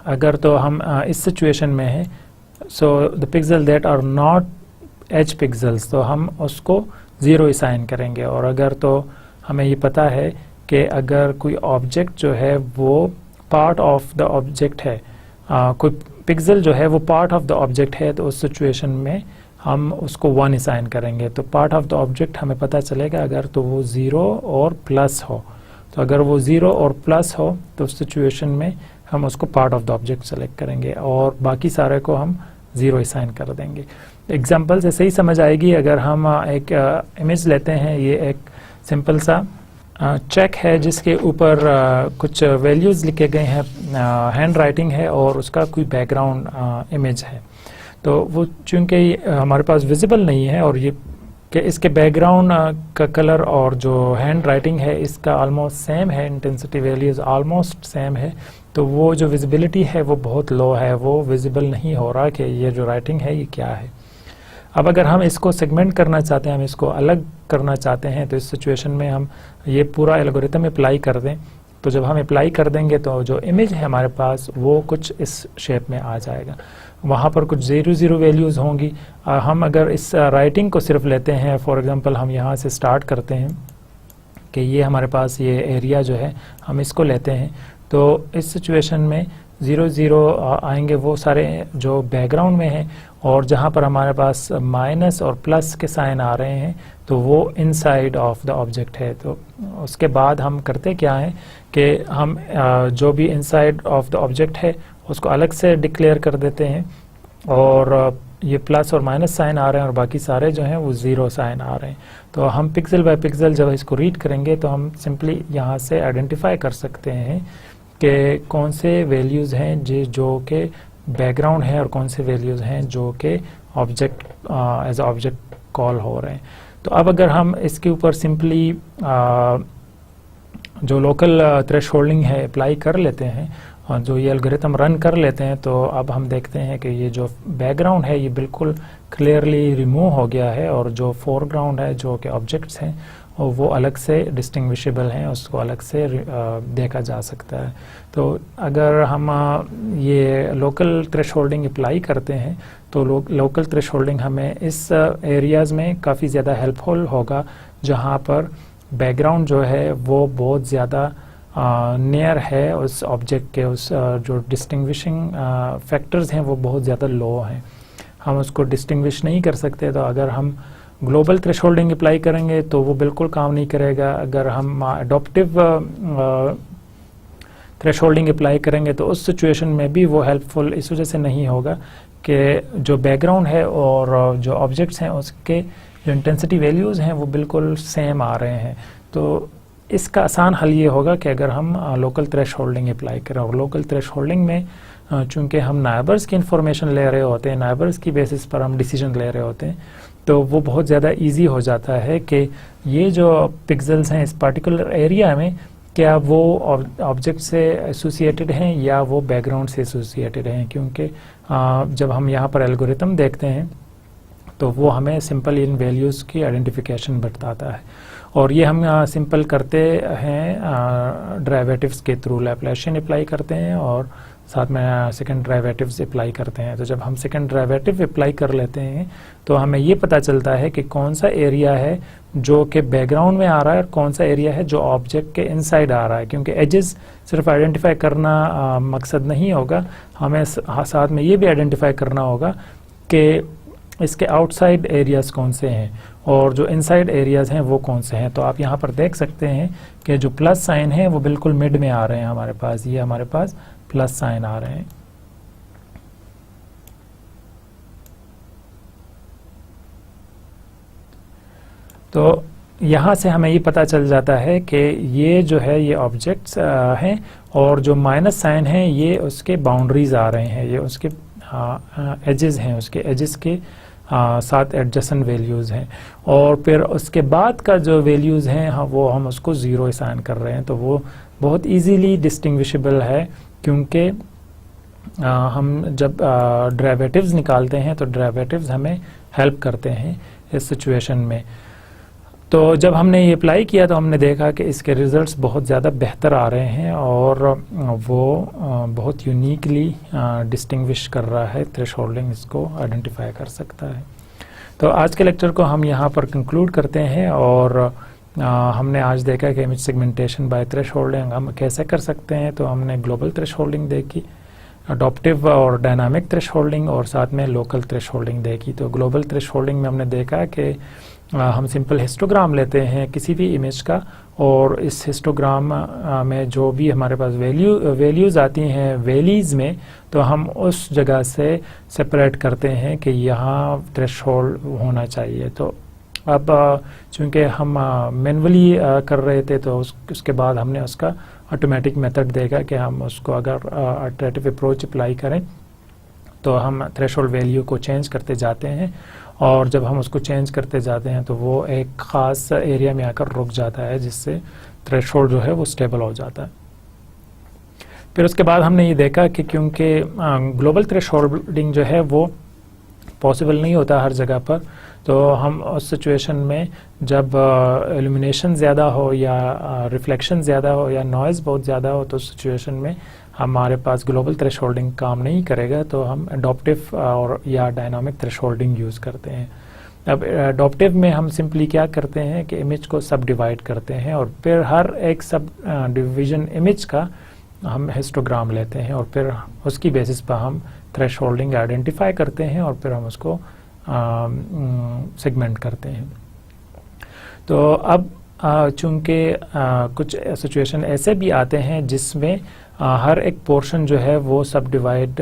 अगर तो हम इस सिचुएशन में है, so the pixel that are not edge pixels, तो हम उसको 0 असाइन करेंगे। और अगर तो हमें ये पता है कि अगर कोई ऑब्जेक्ट जो है वो पार्ट ऑफ द ऑब्जेक्ट है, कोई पिक्सल जो है वो पार्ट ऑफ द ऑब्जेक्ट है, तो उस सिचुएशन में हम उसको 1 असाइन करेंगे। तो पार्ट ऑफ द ऑब्जेक्ट हमें पता चलेगा अगर तो वो 0 और प्लस हो, तो अगर वो 0 और प्लस हो तो उस सिचुएशन में हम उसको part of the object select करेंगे और बाकी सारे को हम 0 असाइन कर देंगे। एग्जाम्पल से सही समझ आएगी। अगर हम एक इमेज लेते हैं, ये एक सिंपल सा चेक है जिसके ऊपर कुछ वैल्यूज़ लिखे गए हैं, हैंड राइटिंग है और उसका कोई बैकग्राउंड इमेज है, तो वो चूँकि हमारे पास विजिबल नहीं है और ये कि इसके बैकग्राउंड का कलर और जो हैंड राइटिंग है इसका ऑलमोस्ट सेम है, इंटेंसिटी वैल्यूज़ ऑलमोस्ट सेम है, तो वो जो विजिबिलिटी है वो बहुत लो है, वो विजिबल नहीं हो रहा कि ये जो राइटिंग है ये क्या है। अब अगर हम इसको सेगमेंट करना चाहते हैं, हम इसको अलग करना चाहते हैं, तो इस सिचुएशन में हम ये पूरा एल्गोरिथम अप्लाई कर दें, तो जब हम अप्लाई कर देंगे तो जो इमेज है हमारे पास वो कुछ इस शेप में आ जाएगा, वहाँ पर कुछ 0 वैल्यूज़ होंगी। हम अगर इस राइटिंग को सिर्फ लेते हैं, फॉर एग्जांपल हम यहाँ से स्टार्ट करते हैं कि ये हमारे पास ये एरिया जो है हम इसको लेते हैं, तो इस सिचुएशन में 0 0 आएंगे वो सारे जो बैकग्राउंड में हैं, और जहाँ पर हमारे पास माइनस और प्लस के साइन आ रहे हैं तो वो इनसाइड ऑफ द ऑब्जेक्ट है। तो उसके बाद हम करते क्या है कि हम जो भी इनसाइड ऑफ द ऑब्जेक्ट है उसको अलग से डिक्लेयर कर देते हैं, और ये प्लस और माइनस साइन आ रहे हैं और बाकी सारे जो हैं वो 0 साइन आ रहे हैं। तो हम पिक्सल बाय पिक्सल जब इसको रीड करेंगे तो हम सिंपली यहाँ से आइडेंटिफाई कर सकते हैं कि कौन से वैल्यूज़ हैं जो कि बैकग्राउंड है और कौन से वैल्यूज़ हैं जो कि ऑब्जेक्ट एज ऑब्जेक्ट कॉल हो रहे हैं। तो अब अगर हम इसके ऊपर सिंपली जो लोकल थ्रेशोल्डिंग है अप्लाई कर लेते हैं और जो ये एल्गोरिथम रन कर लेते हैं, तो अब हम देखते हैं कि ये जो बैकग्राउंड है ये बिल्कुल क्लियरली रिमूव हो गया है, और जो फोरग्राउंड है जो कि ऑब्जेक्ट्स हैं और वो अलग से डिस्टिंग्विशेबल हैं, उसको अलग से देखा जा सकता है। तो अगर हम ये लोकल थ्रेशोल्डिंग अप्लाई करते हैं तो लोकल थ्रेशोल्डिंग हमें इस एरियाज़ में काफ़ी ज़्यादा हेल्पफुल होगा जहाँ पर बैकग्राउंड जो है वो बहुत ज़्यादा नियर है उस ऑब्जेक्ट के, उस जो डिस्टिंग्विशिंग फैक्टर्स हैं वो बहुत ज़्यादा लो हैं, हम उसको डिस्टिंग्विश नहीं कर सकते। तो अगर हम ग्लोबल थ्रेशोल्डिंग अप्लाई करेंगे तो वो बिल्कुल काम नहीं करेगा। अगर हम एडॉप्टिव थ्रेशोल्डिंग अप्लाई करेंगे तो उस सिचुएशन में भी वो हेल्पफुल इस वजह से नहीं होगा कि जो बैकग्राउंड है और जो ऑब्जेक्ट्स हैं उसके जो इंटेंसिटी वैल्यूज़ हैं वो बिल्कुल सेम आ रहे हैं। तो इसका आसान हल ये होगा कि अगर हम लोकल थ्रेशोल्डिंग अप्लाई करें, और लोकल थ्रेशोल्डिंग में चूँकि हम नाइबर्स की इंफॉर्मेशन ले रहे होते हैं, नाइबर्स की बेसिस पर हम डिसीजन ले रहे होते हैं, तो वो बहुत ज़्यादा इजी हो जाता है कि ये जो पिक्सेल्स हैं इस पर्टिकुलर एरिया में क्या वो ऑब्जेक्ट से एसोसिएटेड हैं या वो बैकग्राउंड से एसोसिएटेड हैं, क्योंकि जब हम यहाँ पर एल्गोरिथम देखते हैं तो वो हमें सिंपल इन वैल्यूज़ की आइडेंटिफिकेशन बताता है। और ये हम सिंपल करते हैं डेरिवेटिव्स के थ्रू, लैप्लाशियन अप्लाई करते हैं और साथ में सेकंड डेरिवेटिव्स अप्लाई करते हैं। तो जब हम सेकंड डेरिवेटिव अप्लाई कर लेते हैं तो हमें ये पता चलता है कि कौन सा एरिया है जो कि बैकग्राउंड में आ रहा है और कौन सा एरिया है जो ऑब्जेक्ट के इनसाइड आ रहा है, क्योंकि एजेस सिर्फ आइडेंटिफाई करना मकसद नहीं होगा, हमें साथ में ये भी आइडेंटिफाई करना होगा कि इसके आउटसाइड एरियाज़ कौन से हैं और जो इनसाइड एरियाज़ हैं वो कौन से हैं। तो आप यहाँ पर देख सकते हैं कि जो प्लस साइन है वो बिल्कुल मिड में आ रहे हैं हमारे पास, ये हमारे पास प्लस साइन आ रहे हैं। तो यहाँ से हमें ये पता चल जाता है कि ये जो है ये ऑब्जेक्ट्स हैं और जो माइनस साइन है ये उसके बाउंड्रीज आ रहे हैं, ये उसके एजेस हैं, उसके एजेस के साथ एडजसेंट वैल्यूज़ हैं, और फिर उसके बाद का जो वैल्यूज़ हैं वो हम उसको ज़ीरो असाइन कर रहे हैं। तो वो बहुत इजीली डिस्टिंग्विशेबल है, क्योंकि हम जब डेरिवेटिव्स निकालते हैं तो डेरिवेटिव्स हमें हेल्प करते हैं इस सिचुएशन में। तो जब हमने ये अप्लाई किया तो हमने देखा कि इसके रिजल्ट्स बहुत ज़्यादा बेहतर आ रहे हैं और वो बहुत यूनिकली डिस्टिंग्विश कर रहा है, थ्रेशोल्डिंग इसको आइडेंटिफाई कर सकता है। तो आज के लेक्चर को हम यहाँ पर कंक्लूड करते हैं और हमने आज देखा कि इमेज सेगमेंटेशन बाय थ्रेशोल्डिंग हम कैसे कर सकते हैं। तो हमने ग्लोबल थ्रेशोल्डिंग देखी, अडॉप्टिव और डायनामिक थ्रेशोल्डिंग और साथ में लोकल थ्रेशोल्डिंग देखी। तो ग्लोबल थ्रेशोल्डिंग में हमने देखा कि हम सिंपल हिस्टोग्राम लेते हैं किसी भी इमेज का, और इस हिस्टोग्राम में जो भी हमारे पास वैल्यूज़ आती हैं वैलीज़ में, तो हम उस जगह से सेपरेट करते हैं कि यहाँ थ्रेशोल्ड होना चाहिए। तो अब चूँकि हम मैनुअली कर रहे थे तो उसके बाद हमने उसका ऑटोमेटिक मेथड देखा कि हम उसको अगर अल्टरनेटिव अप्रोच अप्लाई करें तो हम थ्रेशोल्ड वैल्यू को चेंज करते जाते हैं, और जब हम उसको चेंज करते जाते हैं तो वो एक ख़ास एरिया में आकर रुक जाता है, जिससे थ्रेशोल्ड जो है वो स्टेबल हो जाता है। फिर उसके बाद हमने ये देखा कि क्योंकि ग्लोबल थ्रेशोल्डिंग जो है वो पॉसिबल नहीं होता हर जगह पर, तो हम उस सिचुएशन में जब इल्यूमिनेशन ज़्यादा हो या रिफ्लेक्शन ज़्यादा हो या नॉइज़ बहुत ज़्यादा हो, तो उस सिचुएशन में हमारे पास ग्लोबल थ्रेशोल्डिंग काम नहीं करेगा, तो हम अडॉप्टिव और या डायनामिक थ्रेशोल्डिंग यूज़ करते हैं। अब अडॉप्टिव में हम सिंपली क्या करते हैं कि इमेज को सब डिवाइड करते हैं और फिर हर एक सब डिवीज़न इमेज का हम हिस्टोग्राम लेते हैं और फिर उसकी बेसिस पर हम थ्रेशोल्डिंग आइडेंटिफाई करते हैं और फिर हम उसको सेगमेंट करते हैं। तो अब चूंकि कुछ सिचुएशन ऐसे भी आते हैं जिसमें हर एक पोर्शन जो है वो सब डिवाइड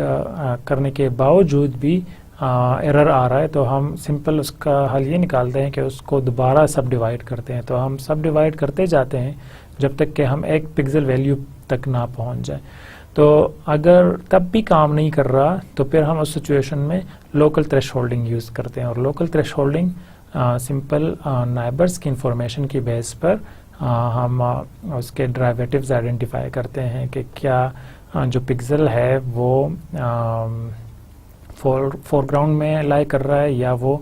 करने के बावजूद भी एरर आ रहा है, तो हम सिंपल उसका हल ये निकालते हैं कि उसको दोबारा सब डिवाइड करते हैं। तो हम सब डिवाइड करते जाते हैं जब तक कि हम एक पिक्सल वैल्यू तक ना पहुंच जाए। तो अगर तब भी काम नहीं कर रहा तो फिर हम उस सिचुएशन में लोकल थ्रेशोल्डिंग यूज़ करते हैं। और लोकल थ्रेशोल्डिंग सिंपल नाइबर्स की इंफॉर्मेशन की बेस पर हम उसके डेरिवेटिव्स आइडेंटिफाई करते हैं कि क्या जो पिक्सल है वो फोरग्राउंड में लाई कर रहा है या वो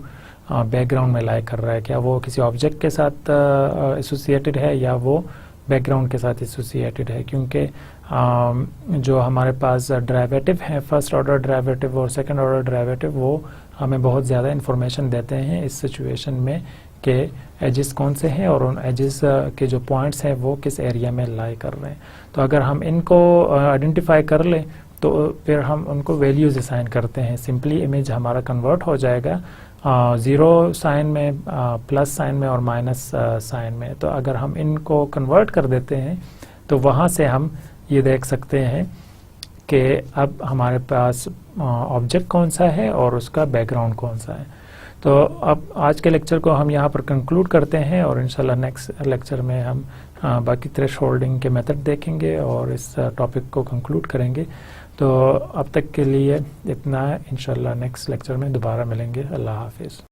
बैकग्राउंड में लाई कर रहा है, क्या वो किसी ऑब्जेक्ट के साथ एसोसिएटेड है या वो बैकग्राउंड के साथ एसोसिएटेड है। क्योंकि जो हमारे पास डेरिवेटिव है, फर्स्ट ऑर्डर डेरिवेटिव और सेकंड ऑर्डर डेरिवेटिव, वो हमें बहुत ज़्यादा इन्फॉर्मेशन देते हैं इस सिचुएशन में कि एजेस कौन से हैं और उन एजेस के जो पॉइंट्स हैं वो किस एरिया में लाई कर रहे हैं। तो अगर हम इनको आइडेंटिफाई कर लें तो फिर हम उनको वैल्यूज असाइन करते हैं। सिंपली इमेज हमारा कन्वर्ट हो जाएगा 0 साइन में, प्लस साइन में और माइनस साइन में। तो अगर हम इनको कन्वर्ट कर देते हैं तो वहाँ से हम ये देख सकते हैं कि अब हमारे पास ऑब्जेक्ट कौन सा है और उसका बैकग्राउंड कौन सा है। तो अब आज के लेक्चर को हम यहाँ पर कंक्लूड करते हैं और इंशाल्लाह नेक्स्ट लेक्चर में हम बाकी थ्रेशोल्डिंग के मेथड देखेंगे और इस टॉपिक को कंक्लूड करेंगे। तो अब तक के लिए इतना है, इंशाल्लाह नेक्स्ट लेक्चर में दोबारा मिलेंगे। अल्लाह हाफिज़।